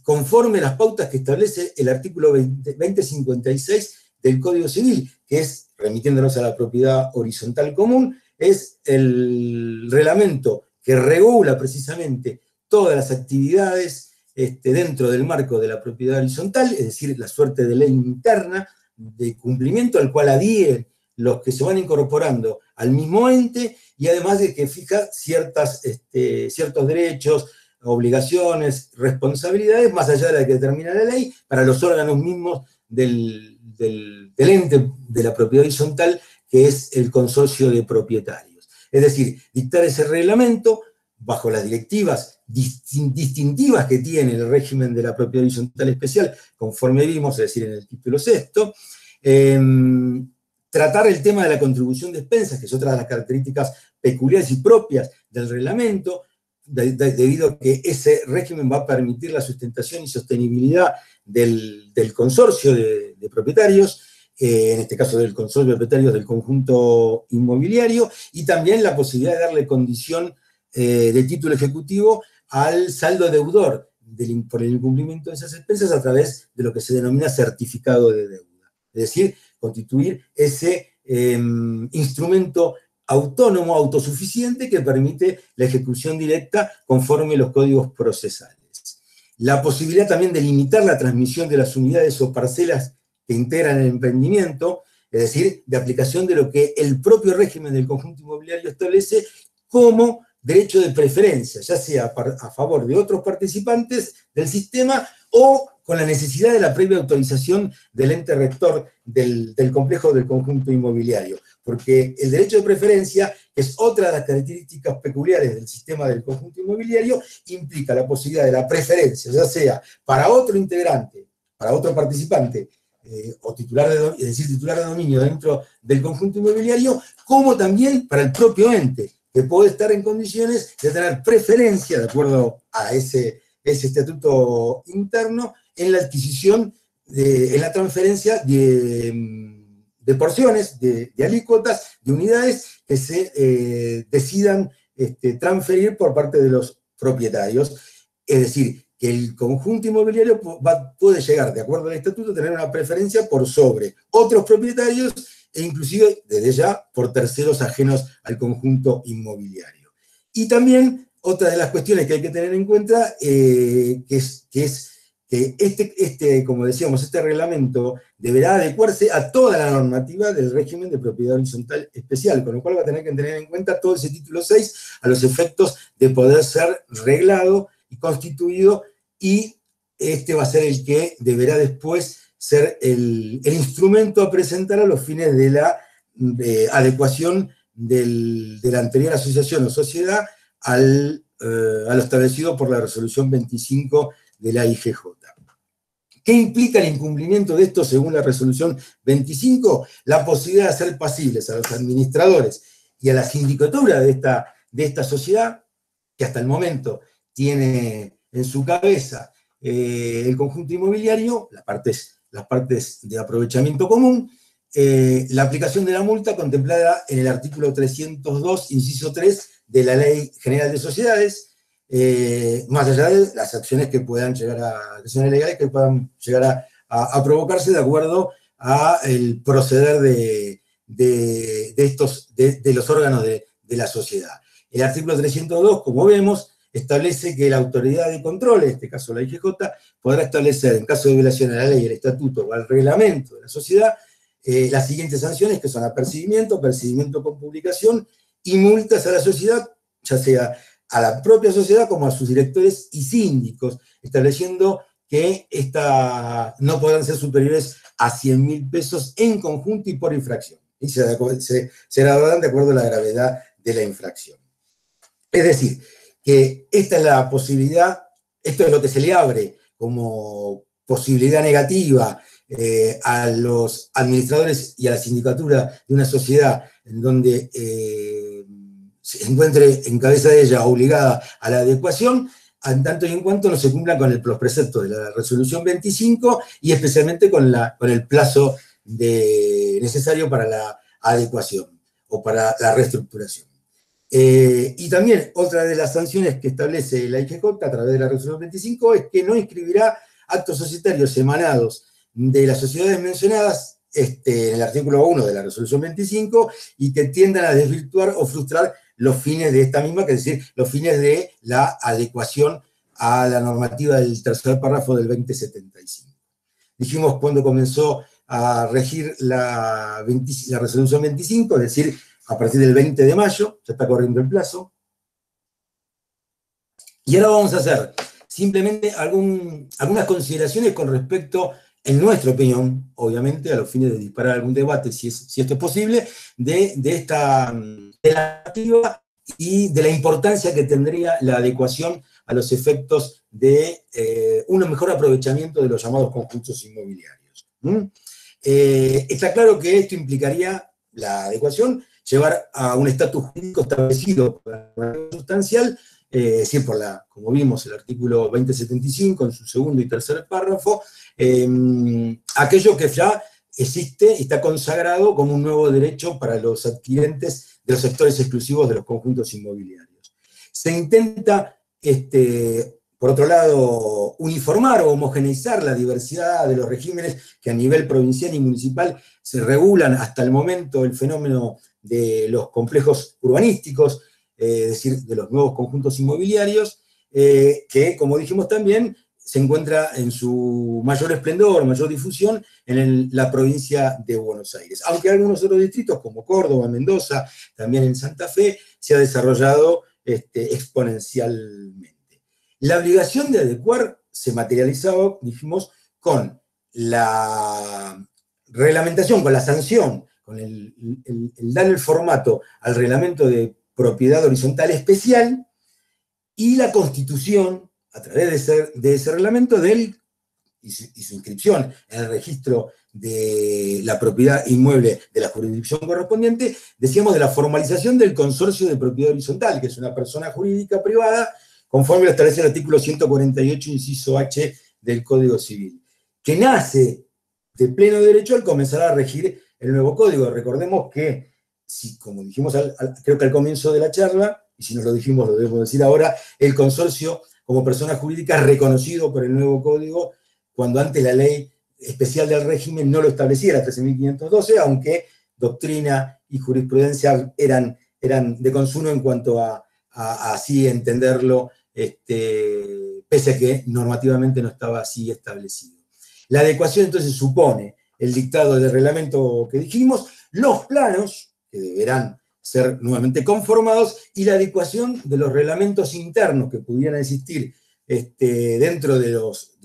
conforme a las pautas que establece el artículo 2056 del Código Civil, que es, remitiéndonos a la propiedad horizontal común, es el reglamento que regula precisamente todas las actividades dentro del marco de la propiedad horizontal, es decir, la suerte de ley interna de cumplimiento al cual adhieren los que se van incorporando al mismo ente, y además de que fija ciertos derechos, obligaciones, responsabilidades, más allá de la que determina la ley, para los órganos mismos del ente de la propiedad horizontal, que es el consorcio de propietarios. Es decir, dictar ese reglamento bajo las directivas distintivas que tiene el régimen de la propiedad horizontal especial, conforme vimos, es decir, en el título sexto, tratar el tema de la contribución de expensas, que es otra de las características peculiares y propias del reglamento, debido a que ese régimen va a permitir la sustentación y sostenibilidad del consorcio de propietarios, en este caso del consorcio de propietarios del conjunto inmobiliario, y también la posibilidad de darle condición de título ejecutivo al saldo deudor por el incumplimiento de esas expensas a través de lo que se denomina certificado de deuda. Es decir, constituir ese instrumento autónomo, autosuficiente, que permite la ejecución directa conforme los códigos procesales. La posibilidad también de limitar la transmisión de las unidades o parcelas que integran el emprendimiento, es decir, de aplicación de lo que el propio régimen del conjunto inmobiliario establece como derecho de preferencia, ya sea a favor de otros participantes del sistema o con la necesidad de la previa autorización del ente rector del complejo del conjunto inmobiliario. Porque el derecho de preferencia es otra de las características peculiares del sistema del conjunto inmobiliario, implica la posibilidad de la preferencia, ya sea para otro integrante, para otro participante, o titular titular de dominio dentro del conjunto inmobiliario, como también para el propio ente, que puede estar en condiciones de tener preferencia, de acuerdo a ese estatuto interno, en la adquisición, en la transferencia de porciones, de alícuotas, de unidades que se decidan transferir por parte de los propietarios. Es decir, que el conjunto inmobiliario puede llegar, de acuerdo al estatuto, a tener una preferencia por sobre otros propietarios e inclusive, desde ya, por terceros ajenos al conjunto inmobiliario. Y también, otra de las cuestiones que hay que tener en cuenta, que es que como decíamos, este reglamento deberá adecuarse a toda la normativa del régimen de propiedad horizontal especial, con lo cual va a tener que tener en cuenta todo ese título 6 a los efectos de poder ser reglado y constituido, y este va a ser el que deberá después ser el instrumento a presentar a los fines de la adecuación de la anterior asociación o sociedad a lo establecido por la resolución 25 de la IGJ. ¿Qué implica el incumplimiento de esto según la resolución 25? La posibilidad de hacer pasibles a los administradores y a la sindicatura de esta sociedad, que hasta el momento tiene en su cabeza el conjunto inmobiliario, las partes de aprovechamiento común, la aplicación de la multa contemplada en el artículo 302, inciso 3 de la Ley General de Sociedades, más allá de las acciones que puedan llegar acciones legales que puedan llegar a provocarse de acuerdo a el proceder de los órganos de la sociedad. El artículo 302, como vemos, establece que la autoridad de control, en este caso la IGJ, podrá establecer, en caso de violación a la ley, el estatuto o al reglamento de la sociedad, las siguientes sanciones, que son apercibimiento, percibimiento con publicación y multas a la sociedad, ya sea a la propia sociedad como a sus directores y síndicos, estableciendo que no podrán ser superiores a 100.000 pesos en conjunto y por infracción. Y será de acuerdo a la gravedad de la infracción. Es decir, que esta es la posibilidad, esto es lo que se le abre como posibilidad negativa a los administradores y a la sindicatura de una sociedad en donde se encuentre en cabeza de ella obligada a la adecuación, en tanto y en cuanto no se cumplan con los preceptos de la resolución 25 y especialmente con el plazo necesario para la adecuación o para la reestructuración. Y también otra de las sanciones que establece la IGJ a través de la resolución 25 es que no inscribirá actos societarios emanados de las sociedades mencionadas en el artículo 1 de la resolución 25 y que tiendan a desvirtuar o frustrar los fines de esta misma, que es decir, los fines de la adecuación a la normativa del tercer párrafo del 2075. Dijimos cuando comenzó a regir la resolución 25, es decir, a partir del 20 de mayo, ya está corriendo el plazo. Y ahora vamos a hacer simplemente algunas consideraciones con respecto, en nuestra opinión, obviamente, a los fines de disparar algún debate, si esto es posible, de la normativa y de la importancia que tendría la adecuación a los efectos de un mejor aprovechamiento de los llamados conjuntos inmobiliarios. Está claro que esto implicaría la adecuación, llevar a un estatus jurídico establecido por la normativa sustancial, es decir, como vimos, el artículo 2075 en su segundo y tercer párrafo, aquello que ya existe y está consagrado como un nuevo derecho para los adquirentes de los sectores exclusivos de los conjuntos inmobiliarios. Se intenta, por otro lado, uniformar o homogeneizar la diversidad de los regímenes que a nivel provincial y municipal se regulan hasta el momento el fenómeno de los complejos urbanísticos, es decir, de los nuevos conjuntos inmobiliarios, que, como dijimos también, se encuentra en su mayor esplendor, mayor difusión en la provincia de Buenos Aires. Aunque algunos otros distritos, como Córdoba, Mendoza, también en Santa Fe, se ha desarrollado exponencialmente. La obligación de adecuar se materializaba, dijimos, con la reglamentación, con la sanción, con el dar el formato al reglamento de propiedad horizontal especial y la constitución, a través de ese reglamento y su inscripción en el registro de la propiedad inmueble de la jurisdicción correspondiente, decíamos de la formalización del consorcio de propiedad horizontal, que es una persona jurídica privada, conforme lo establece el artículo 148, inciso H del Código Civil, que nace de pleno derecho al comenzar a regir el nuevo código. Recordemos que, como dijimos creo que al comienzo de la charla, y si no lo dijimos lo debemos decir ahora, el consorcio como persona jurídica reconocido por el nuevo código, cuando antes la ley especial del régimen no lo establecía, la 13.512, aunque doctrina y jurisprudencia eran de consumo en cuanto a así entenderlo, pese a que normativamente no estaba así establecido. La adecuación entonces supone el dictado del reglamento que dijimos, los planos, que deberán ser nuevamente conformados, y la adecuación de los reglamentos internos que pudieran existir dentro de los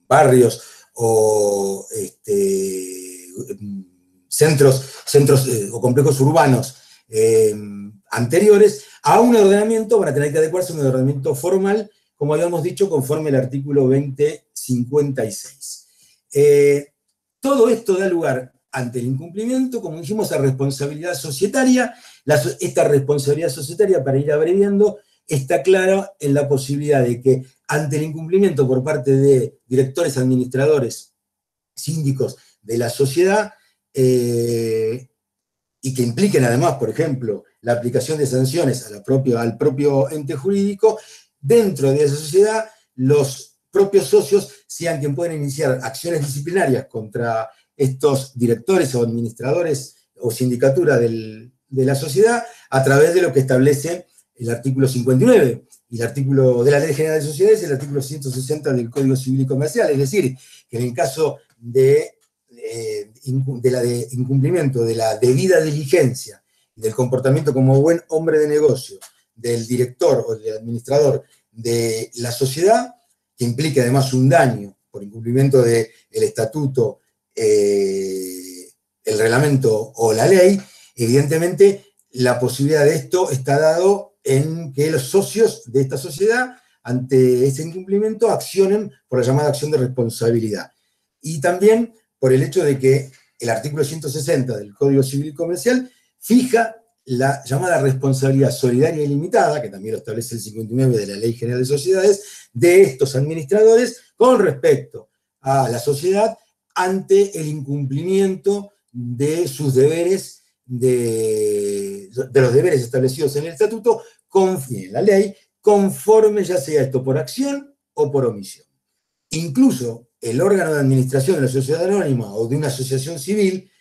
barrios o centros o complejos urbanos anteriores a un ordenamiento, van a tener que adecuarse a un ordenamiento formal, como habíamos dicho, conforme al artículo 2056. Todo esto da lugar, ante el incumplimiento, como dijimos, a responsabilidad societaria. Esta responsabilidad societaria, para ir abreviando, está clara en la posibilidad de que, ante el incumplimiento por parte de directores, administradores, síndicos de la sociedad, y que impliquen además, por ejemplo, la aplicación de sanciones al propio ente jurídico, dentro de esa sociedad, los propios socios sean quienes pueden iniciar acciones disciplinarias contra estos directores o administradores o sindicatura de la sociedad a través de lo que establece el artículo 59 y el artículo de la Ley General de Sociedades y el artículo 160 del Código Civil y Comercial. Es decir, que en el caso de incumplimiento de la debida diligencia, del comportamiento como buen hombre de negocio del director o del administrador de la sociedad, que implique además un daño por incumplimiento del estatuto, el reglamento o la ley, evidentemente la posibilidad de esto está dado en que los socios de esta sociedad, ante ese incumplimiento, accionen por la llamada acción de responsabilidad. Y también por el hecho de que el artículo 160 del Código Civil y Comercial fija la llamada responsabilidad solidaria y limitada, que también lo establece el 59 de la Ley General de Sociedades, de estos administradores con respecto a la sociedad ante el incumplimiento de sus deberes, de los deberes establecidos en el estatuto, en la ley, conforme ya sea esto por acción o por omisión. Incluso el órgano de administración de la sociedad anónima o de una asociación civil,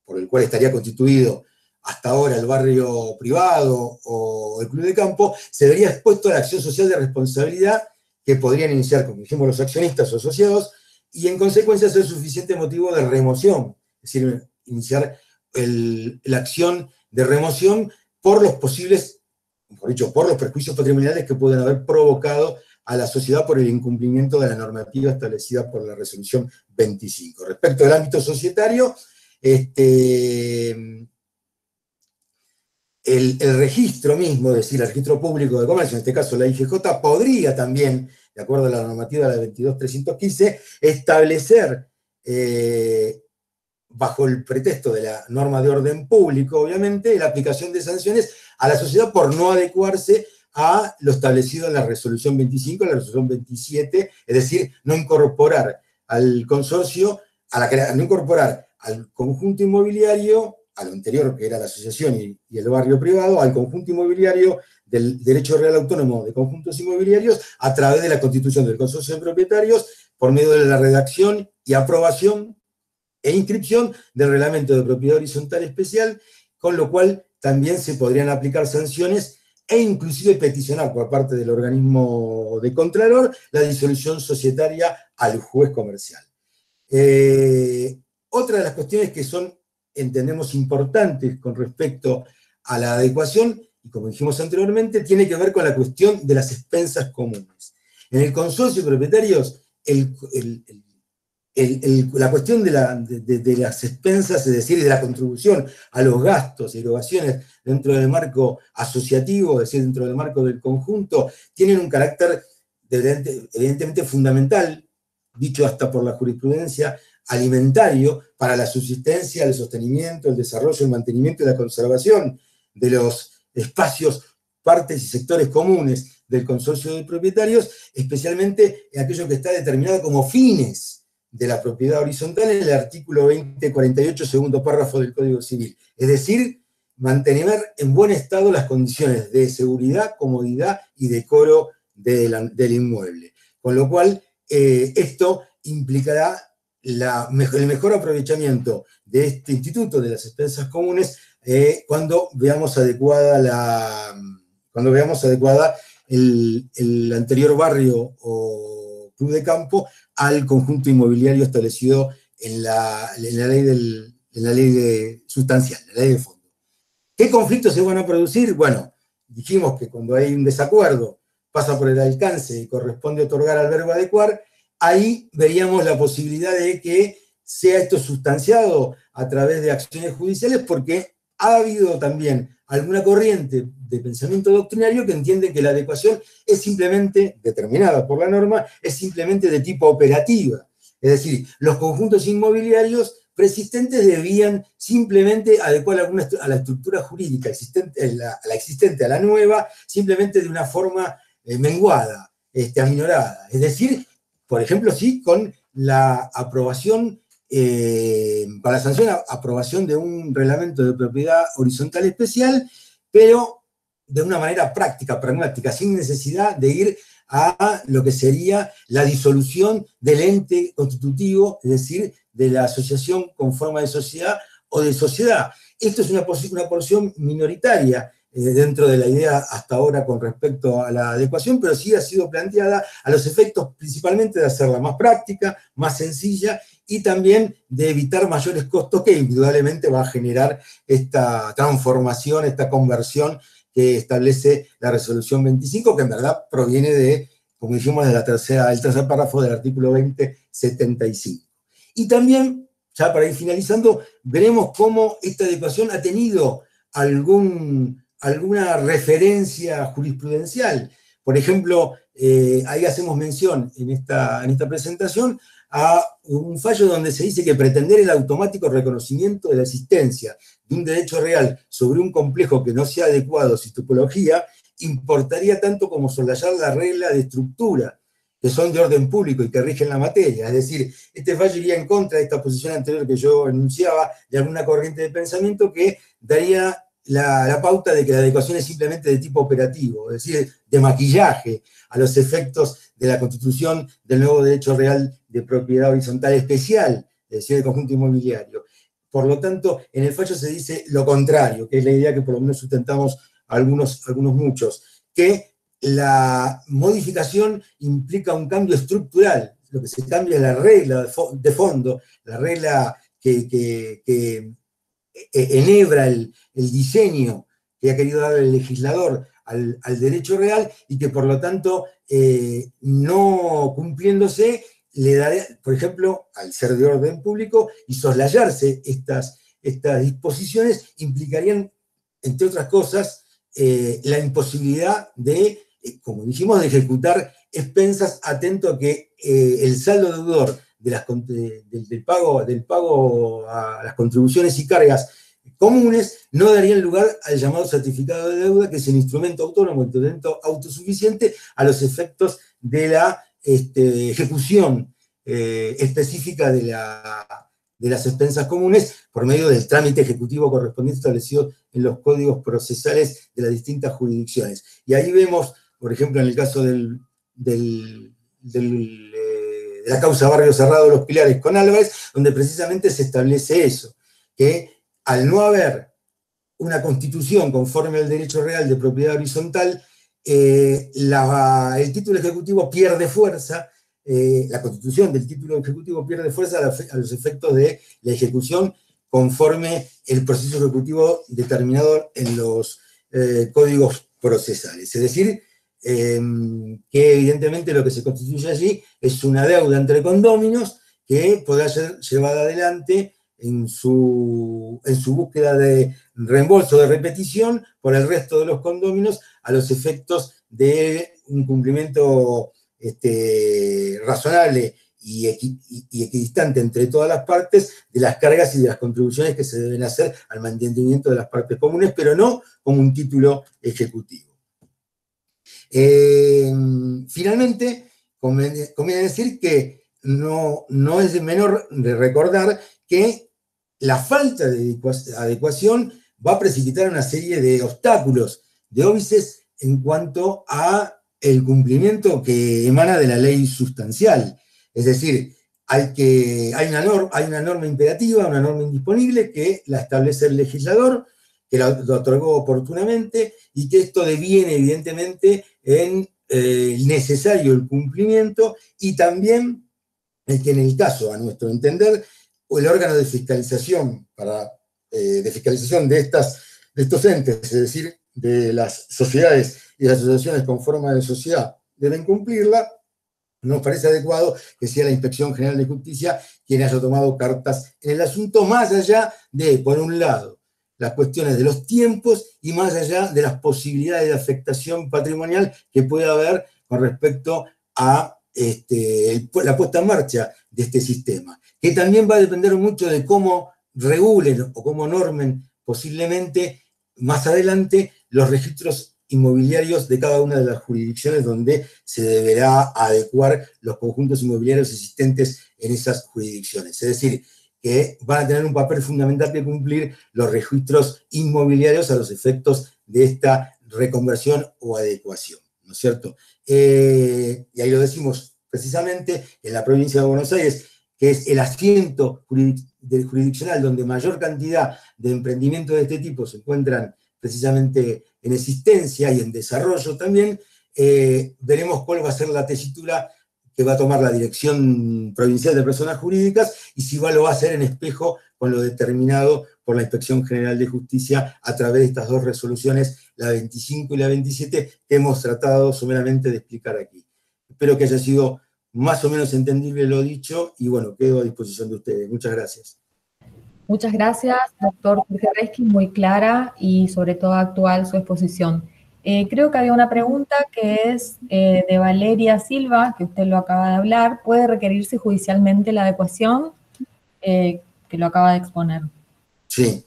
por el cual estaría constituido hasta ahora el barrio privado o el club de campo, se vería expuesto a la acción social de responsabilidad que podrían iniciar, como dijimos, los accionistas o asociados, y en consecuencia ser suficiente motivo de remoción, es decir, iniciar la acción de remoción por los posibles, mejor dicho, por los perjuicios patrimoniales que pueden haber provocado a la sociedad por el incumplimiento de la normativa establecida por la resolución 25. Respecto al ámbito societario, el registro mismo, es decir, el registro público de comercio, en este caso la IGJ, podría también, de acuerdo a la normativa de la 22.315, establecer, bajo el pretexto de la norma de orden público, obviamente, la aplicación de sanciones a la sociedad por no adecuarse a lo establecido en la resolución 25, en la resolución 27, es decir, no incorporar al consorcio, no incorporar al conjunto inmobiliario, a lo anterior que era la asociación y el barrio privado, al conjunto inmobiliario del derecho real autónomo de conjuntos inmobiliarios a través de la constitución del consorcio de propietarios por medio de la redacción y aprobación e inscripción del reglamento de propiedad horizontal especial, con lo cual también se podrían aplicar sanciones e inclusive peticionar por parte del organismo de Contralor la disolución societaria al juez comercial. Otra de las cuestiones que son, entendemos, importantes con respecto a la adecuación, y como dijimos anteriormente, tiene que ver con la cuestión de las expensas comunes. En el consorcio de propietarios, la cuestión de las expensas, es decir, de la contribución a los gastos y erogaciones dentro del marco asociativo, es decir, dentro del marco del conjunto, tienen un carácter evidentemente fundamental, dicho hasta por la jurisprudencia, alimentario para la subsistencia, el sostenimiento, el desarrollo, el mantenimiento y la conservación de los espacios, partes y sectores comunes del consorcio de propietarios, especialmente en aquello que está determinado como fines de la propiedad horizontal en el artículo 2048, segundo párrafo del Código Civil. Es decir, mantener en buen estado las condiciones de seguridad, comodidad y decoro del inmueble. Con lo cual, esto implicará el mejor aprovechamiento de este instituto de las expensas comunes cuando veamos adecuada el anterior barrio o club de campo al conjunto inmobiliario establecido en la ley sustancial, en la ley de fondo. ¿Qué conflictos se van a producir? Bueno, dijimos que cuando hay un desacuerdo pasa por el alcance y corresponde otorgar al verbo adecuar, ahí veríamos la posibilidad de que sea esto sustanciado a través de acciones judiciales, porque ha habido también alguna corriente de pensamiento doctrinario que entiende que la adecuación es simplemente, determinada por la norma, es simplemente de tipo operativa. Es decir, los conjuntos inmobiliarios preexistentes debían simplemente adecuar a la estructura jurídica existente, a la nueva, simplemente de una forma menguada, aminorada. Es decir, por ejemplo, sí, con la aprobación, para la sanción, aprobación de un reglamento de propiedad horizontal especial, pero de una manera práctica, pragmática, sin necesidad de ir a lo que sería la disolución del ente constitutivo, es decir, de la asociación con forma de sociedad o de sociedad. Esto es una porción minoritaria dentro de la idea hasta ahora con respecto a la adecuación, pero sí ha sido planteada a los efectos principalmente de hacerla más práctica, más sencilla y también de evitar mayores costos que indudablemente va a generar esta transformación, esta conversión que establece la resolución 25, que en verdad proviene de, como dijimos, del tercer párrafo del artículo 2075. Y también, ya para ir finalizando, veremos cómo esta adecuación ha tenido alguna referencia jurisprudencial. Por ejemplo, ahí hacemos mención en esta presentación a un fallo donde se dice que pretender el automático reconocimiento de la existencia de un derecho real sobre un complejo que no sea adecuado a su topología importaría tanto como soslayar la regla de estructura, que son de orden público y que rigen la materia. Es decir, este fallo iría en contra de esta posición anterior que yo enunciaba, de alguna corriente de pensamiento que daría la pauta de que la adecuación es simplemente de tipo operativo, es decir, de maquillaje a los efectos de la constitución del nuevo derecho real de propiedad horizontal especial, es decir, el conjunto inmobiliario. Por lo tanto, en el fallo se dice lo contrario, que es la idea que por lo menos sustentamos algunos muchos, que la modificación implica un cambio estructural, lo que se cambia es la regla de fondo, la regla que enhebra el diseño que ha querido dar el legislador al derecho real y que por lo tanto, no cumpliéndose, le dará, por ejemplo, al ser de orden público y soslayarse estas disposiciones, implicarían, entre otras cosas, la imposibilidad de, como dijimos, de ejecutar expensas atento a que el saldo deudor del pago a las contribuciones y cargas comunes no darían lugar al llamado certificado de deuda, que es el instrumento autónomo, el instrumento autosuficiente a los efectos de la ejecución específica de las expensas comunes por medio del trámite ejecutivo correspondiente establecido en los códigos procesales de las distintas jurisdicciones. Y ahí vemos, por ejemplo, en el caso de la causa Barrio Cerrado de los Pilares con Álvarez, donde precisamente se establece eso, que al no haber una constitución conforme al derecho real de propiedad horizontal, el título ejecutivo pierde fuerza, la constitución del título ejecutivo pierde fuerza a los efectos de la ejecución conforme el proceso ejecutivo determinado en los códigos procesales. Es decir, que evidentemente lo que se constituye allí es una deuda entre condóminos que podrá ser llevada adelante en su búsqueda de reembolso de repetición por el resto de los condóminos a los efectos de un cumplimiento razonable y equidistante entre todas las partes de las cargas y de las contribuciones que se deben hacer al mantenimiento de las partes comunes, pero no como un título ejecutivo. Finalmente, conviene decir que no es de menor de recordar que la falta de adecuación va a precipitar una serie de obstáculos, de óbices en cuanto a el cumplimiento que emana de la ley sustancial. Es decir, hay una norma imperativa, una norma indisponible que la establece el legislador, que lo otorgó oportunamente, y que esto deviene evidentemente en necesario el cumplimiento, y también el que en el caso, a nuestro entender, el órgano de fiscalización de estos entes, es decir, de las sociedades y las asociaciones con forma de sociedad, deben cumplirla. Nos parece adecuado que sea la Inspección General de Justicia quien haya tomado cartas en el asunto, más allá de, por un lado, las cuestiones de los tiempos y más allá de las posibilidades de afectación patrimonial que pueda haber con respecto a la puesta en marcha de este sistema, que también va a depender mucho de cómo regulen o cómo normen posiblemente más adelante los registros inmobiliarios de cada una de las jurisdicciones donde se deberá adecuar los conjuntos inmobiliarios existentes en esas jurisdicciones. Es decir, que van a tener un papel fundamental que cumplir los registros inmobiliarios a los efectos de esta reconversión o adecuación, ¿no es cierto? Y ahí lo decimos precisamente en la provincia de Buenos Aires, que es el asiento jurisdiccional donde mayor cantidad de emprendimientos de este tipo se encuentran precisamente en existencia y en desarrollo también. Veremos cuál va a ser la tesitura que va a tomar la Dirección Provincial de Personas Jurídicas y si lo va a hacer en espejo con lo determinado por la Inspección General de Justicia a través de estas dos resoluciones, la 25 y la 27, que hemos tratado someramente de explicar aquí. Espero que haya sido más o menos entendible lo dicho y bueno, quedo a disposición de ustedes. Muchas gracias. Muchas gracias, doctor Reski, muy clara y sobre todo actual su exposición. Creo que había una pregunta que es de Valeria Silva, que usted lo acaba de hablar. ¿Puede requerirse judicialmente la adecuación? Que lo acaba de exponer. Sí,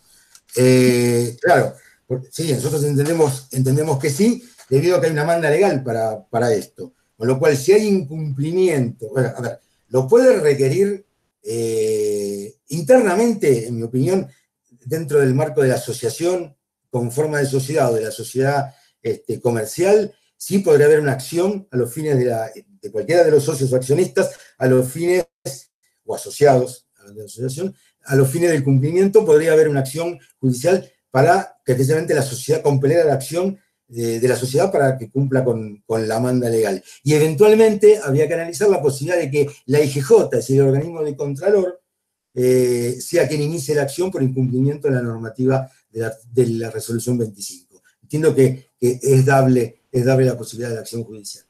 claro, sí, nosotros entendemos que sí, debido a que hay una manda legal para esto. Con lo cual, si hay incumplimiento, bueno, a ver, lo puede requerir internamente, en mi opinión, dentro del marco de la asociación con forma de sociedad o de la sociedad comercial, sí podría haber una acción a los fines de cualquiera de los socios o accionistas, a los fines o asociados a la asociación, a los fines del cumplimiento podría haber una acción judicial para que precisamente la sociedad compeliera la acción de la sociedad para que cumpla con la manda legal. Y eventualmente habría que analizar la posibilidad de que la IGJ, es decir, el organismo de Contralor, sea quien inicie la acción por incumplimiento de la normativa de la resolución 25. Entiendo que es dable la posibilidad de la acción judicial.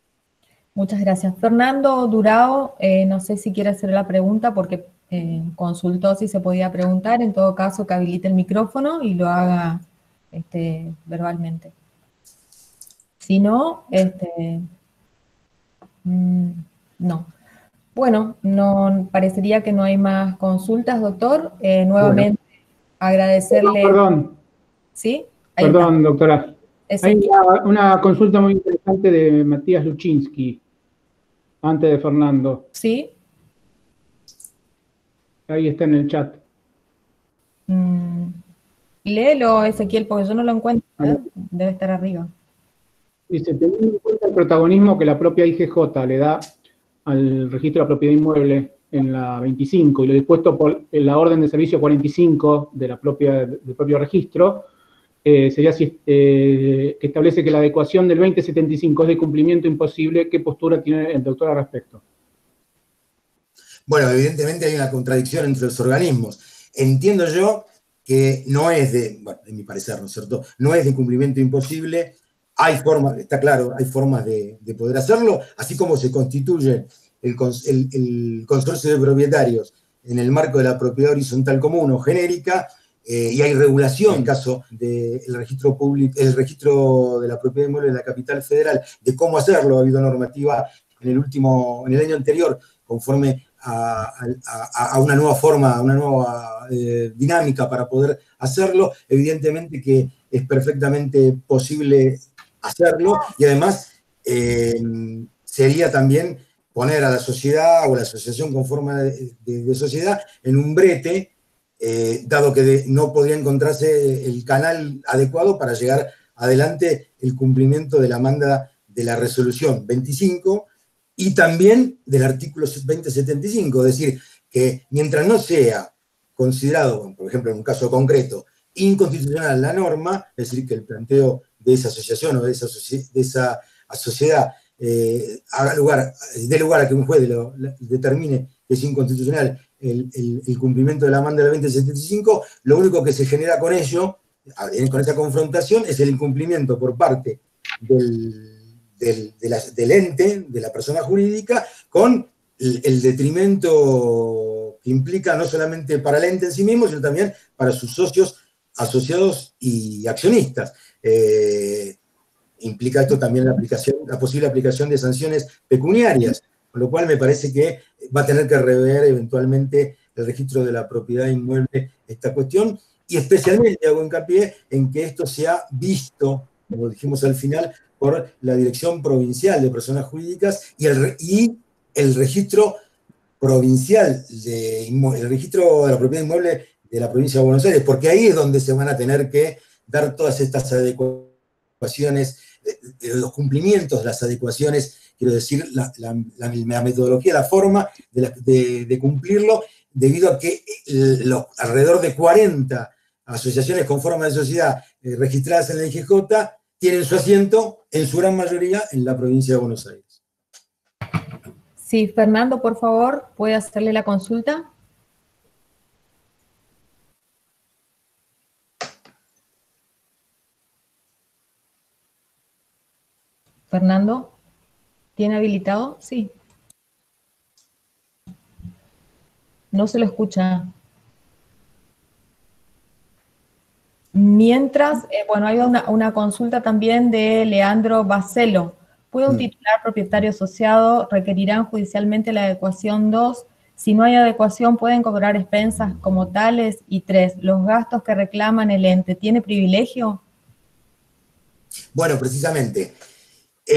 Muchas gracias. Fernando Durao, no sé si quiere hacer la pregunta porque consultó si se podía preguntar. En todo caso, que habilite el micrófono y lo haga verbalmente. Si no, no. Bueno, no, parecería que no hay más consultas, doctor. Nuevamente, agradecerle. Perdón. ¿Sí? Ahí Perdón, está. doctora. Hay una consulta muy interesante de Matías Luchinsky, antes de Fernando. ¿Sí? Ahí está en el chat. Léelo, Ezequiel, porque yo no lo encuentro. Debe estar arriba. Dice, teniendo en cuenta el protagonismo que la propia IGJ le da al registro de la propiedad inmueble en la 25 y lo dispuesto por la orden de servicio 45 del propio registro, sería que establece que la adecuación del 2075 es de cumplimiento imposible. ¿Qué postura tiene el doctor al respecto? Bueno, evidentemente hay una contradicción entre los organismos. Entiendo yo que no es bueno, en mi parecer, ¿no es cierto? No es de cumplimiento imposible. Hay formas, está claro, hay formas de poder hacerlo, así como se constituye el consorcio de propietarios en el marco de la propiedad horizontal común o genérica, y hay regulación en caso del registro público, el registro de la propiedad inmueble de la capital federal, de cómo hacerlo. Ha habido normativa en el año anterior, conforme a una nueva forma, a una nueva dinámica para poder hacerlo. Evidentemente que es perfectamente posible hacerlo, y además sería también poner a la sociedad o la asociación con forma de sociedad en un brete, dado que no podría encontrarse el canal adecuado para llegar adelante el cumplimiento de la manda de la resolución 25 y también del artículo 2075, es decir, que mientras no sea considerado, por ejemplo, en un caso concreto, inconstitucional la norma, es decir, que el planteo de esa asociación o de esa sociedad dé lugar a que un juez determine que es inconstitucional el cumplimiento de la manda del 2075, lo único que se genera con ello, con esa confrontación, es el incumplimiento por parte del ente, de la persona jurídica, con el detrimento que implica no solamente para el ente en sí mismo, sino también para sus socios, asociados y accionistas. Implica esto también la posible aplicación de sanciones pecuniarias, con lo cual me parece que va a tener que rever eventualmente el registro de la propiedad inmueble esta cuestión, y especialmente hago hincapié en que esto se ha visto, como dijimos al final, por la Dirección Provincial de Personas Jurídicas y el registro provincial, el registro de la propiedad inmueble de la provincia de Buenos Aires, porque ahí es donde se van a tener que dar todas estas adecuaciones, los cumplimientos, las adecuaciones, quiero decir, la metodología, la forma de cumplirlo, debido a que alrededor de 40 asociaciones con forma de sociedad registradas en la IGJ tienen su asiento, en su gran mayoría, en la provincia de Buenos Aires. Sí, Fernando, por favor, ¿puede hacerle la consulta? Fernando, ¿tiene habilitado? Sí. No se lo escucha. Mientras, bueno, hay una consulta también de Leandro Bacelo. ¿Puede un titular propietario asociado requerirán judicialmente la adecuación 2? Si no hay adecuación, ¿pueden cobrar expensas como tales? Y 3, ¿los gastos que reclaman el ente tiene privilegio? Bueno, precisamente,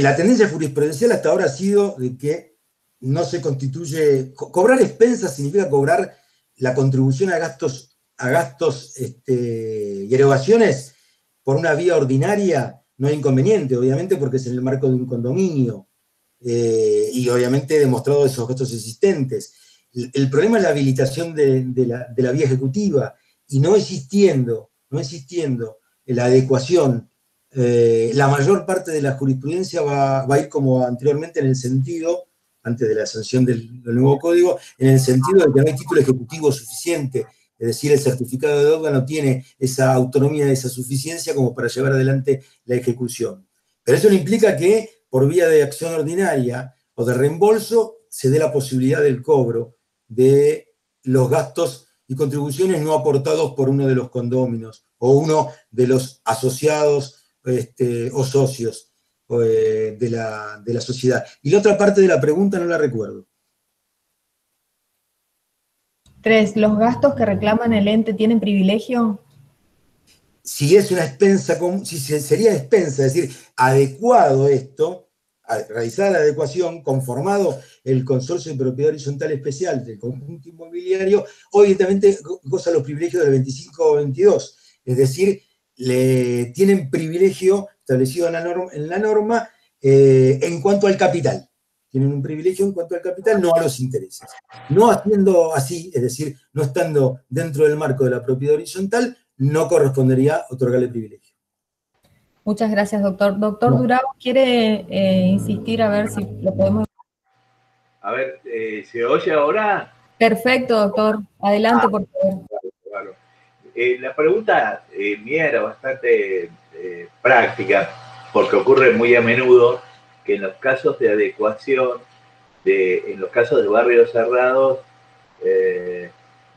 la tendencia jurisprudencial hasta ahora ha sido de que no se constituye, cobrar expensas significa cobrar la contribución a gastos y erogaciones por una vía ordinaria, no hay inconveniente, obviamente, porque es en el marco de un condominio, y obviamente demostrado esos gastos existentes. El problema es la habilitación de la vía ejecutiva, y no existiendo la adecuación, la mayor parte de la jurisprudencia va a ir como anteriormente en el sentido, antes de la sanción del nuevo código, en el sentido de que no hay título ejecutivo suficiente, es decir, el certificado de deuda no tiene esa autonomía, esa suficiencia como para llevar adelante la ejecución. Pero eso no implica que por vía de acción ordinaria o de reembolso se dé la posibilidad del cobro de los gastos y contribuciones no aportados por uno de los condóminos o uno de los asociados o socios de la sociedad. Y la otra parte de la pregunta no la recuerdo. 3, ¿los gastos que reclaman el ente tienen privilegio? Si es una expensa, si sería expensa, es decir, adecuado esto, realizada la adecuación, conformado el consorcio de propiedad horizontal especial del conjunto inmobiliario, obviamente goza los privilegios del 25-22, es decir, tienen privilegio establecido en la norma en cuanto al capital. Tienen un privilegio en cuanto al capital, no a los intereses. No haciendo así, es decir, no estando dentro del marco de la propiedad horizontal, no correspondería otorgarle privilegio. Muchas gracias, doctor. Doctor Durão, ¿quiere insistir a ver si lo podemos...? A ver, ¿se oye ahora? Perfecto, doctor. Adelante, por favor. Claro. La pregunta mía era bastante práctica, porque ocurre muy a menudo que en los casos de adecuación, en los casos de barrios cerrados,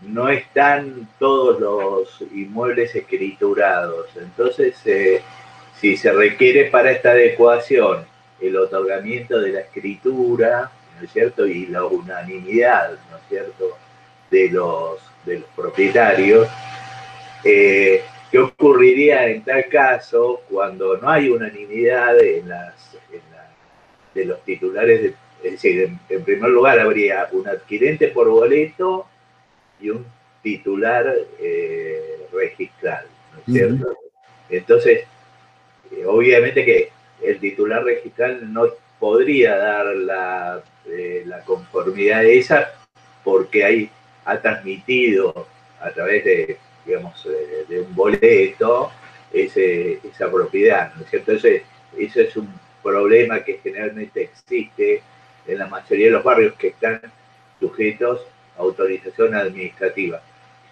no están todos los inmuebles escriturados. Entonces, si se requiere para esta adecuación el otorgamiento de la escritura, ¿no es cierto?, y la unanimidad, ¿no es cierto?, de los propietarios, ¿qué ocurriría en tal caso cuando no hay unanimidad de los titulares? Es decir, en primer lugar habría un adquirente por boleto y un titular registral, ¿no es cierto? Entonces, obviamente que el titular registral no podría dar la conformidad de esa porque ha transmitido a través de, digamos, de un boleto esa propiedad, ¿no es cierto? Entonces, eso es un problema que generalmente existe en la mayoría de los barrios que están sujetos a autorización administrativa.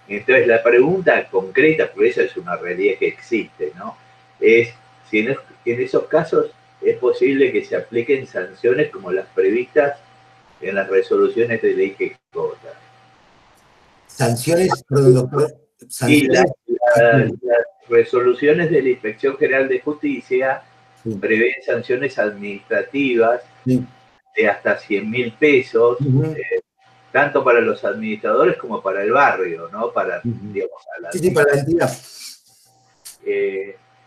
Entonces, la pregunta concreta, porque esa es una realidad que existe, ¿no?, es si en esos casos es posible que se apliquen sanciones como las previstas en las resoluciones de la IGJ. Sanciones, perdón, doctor. Sanciones. Y las resoluciones de la Inspección General de Justicia prevén sanciones administrativas de hasta 100.000 pesos, tanto para los administradores como para el barrio, ¿no? Para, digamos, para la entidad.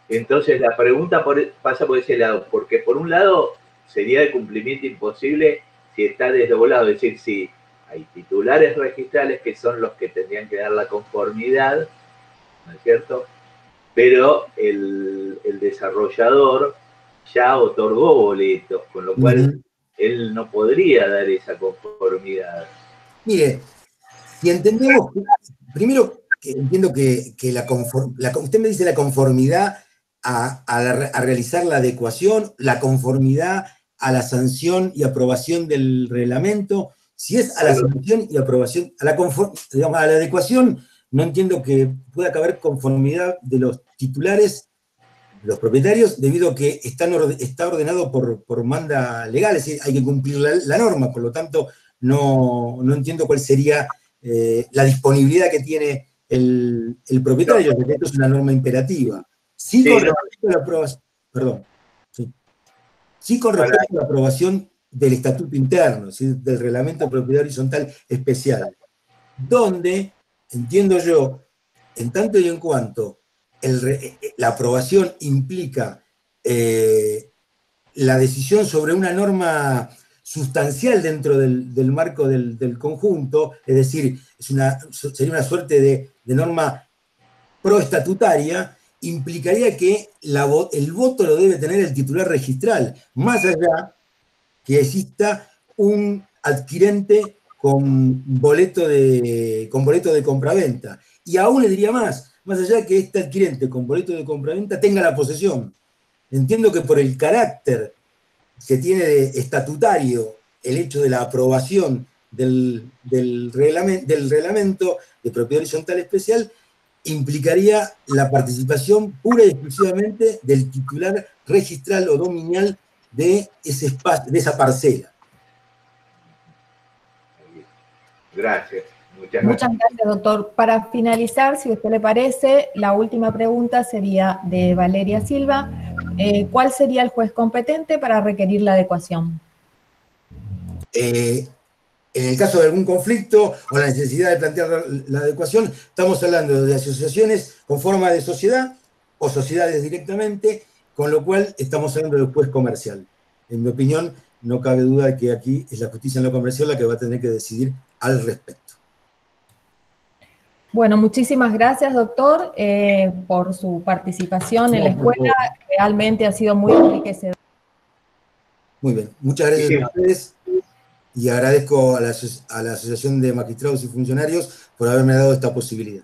Entonces la pregunta pasa por ese lado, porque por un lado sería de cumplimiento imposible si está desdoblado, es decir, si hay titulares registrales que son los que tendrían que dar la conformidad, ¿no es cierto?, pero el desarrollador ya otorgó boletos, con lo cual él no podría dar esa conformidad. Mire, si entendemos, primero entiendo que usted me dice la conformidad a realizar la adecuación, la conformidad a la sanción y aprobación del reglamento. Si es a la sanción y aprobación, digamos, a la adecuación, no entiendo que pueda caber conformidad de los titulares, de los propietarios, debido a que está ordenado por manda legal, es decir, hay que cumplir la norma, por lo tanto, no entiendo cuál sería la disponibilidad que tiene el propietario del decreto es una norma imperativa. Sí, con respecto a la aprobación, perdón, sí con respecto a la aprobación del estatuto interno, ¿sí? Del reglamento de propiedad horizontal especial, donde, entiendo yo, en tanto y en cuanto la aprobación implica la decisión sobre una norma sustancial dentro del marco del conjunto, es decir, sería una suerte de norma proestatutaria, implicaría que el voto lo debe tener el titular registral, más allá que exista un adquirente con boleto de compraventa. Y aún le diría más allá que este adquirente con boleto de compraventa tenga la posesión. Entiendo que por el carácter que tiene de estatutario el hecho de la aprobación del reglamento de propiedad horizontal especial, implicaría la participación pura y exclusivamente del titular registral o dominial de ese espacio, de esa parcela. Gracias. Muchas gracias, doctor. Para finalizar, si a usted le parece, la última pregunta sería de Valeria Silva. ¿Cuál sería el juez competente para requerir la adecuación? En el caso de algún conflicto o la necesidad de plantear la adecuación, estamos hablando de asociaciones con forma de sociedad o sociedades directamente, con lo cual estamos hablando del juez comercial. En mi opinión, no cabe duda de que aquí es la justicia en lo comercial la que va a tener que decidir al respecto. Bueno, muchísimas gracias, doctor, por su participación en la escuela. Realmente ha sido muy enriquecedor. Muy bien, muchas gracias a ustedes y agradezco a la Asociación de Magistrados y Funcionarios por haberme dado esta posibilidad.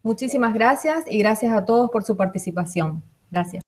Muchísimas gracias y gracias a todos por su participación. Gracias.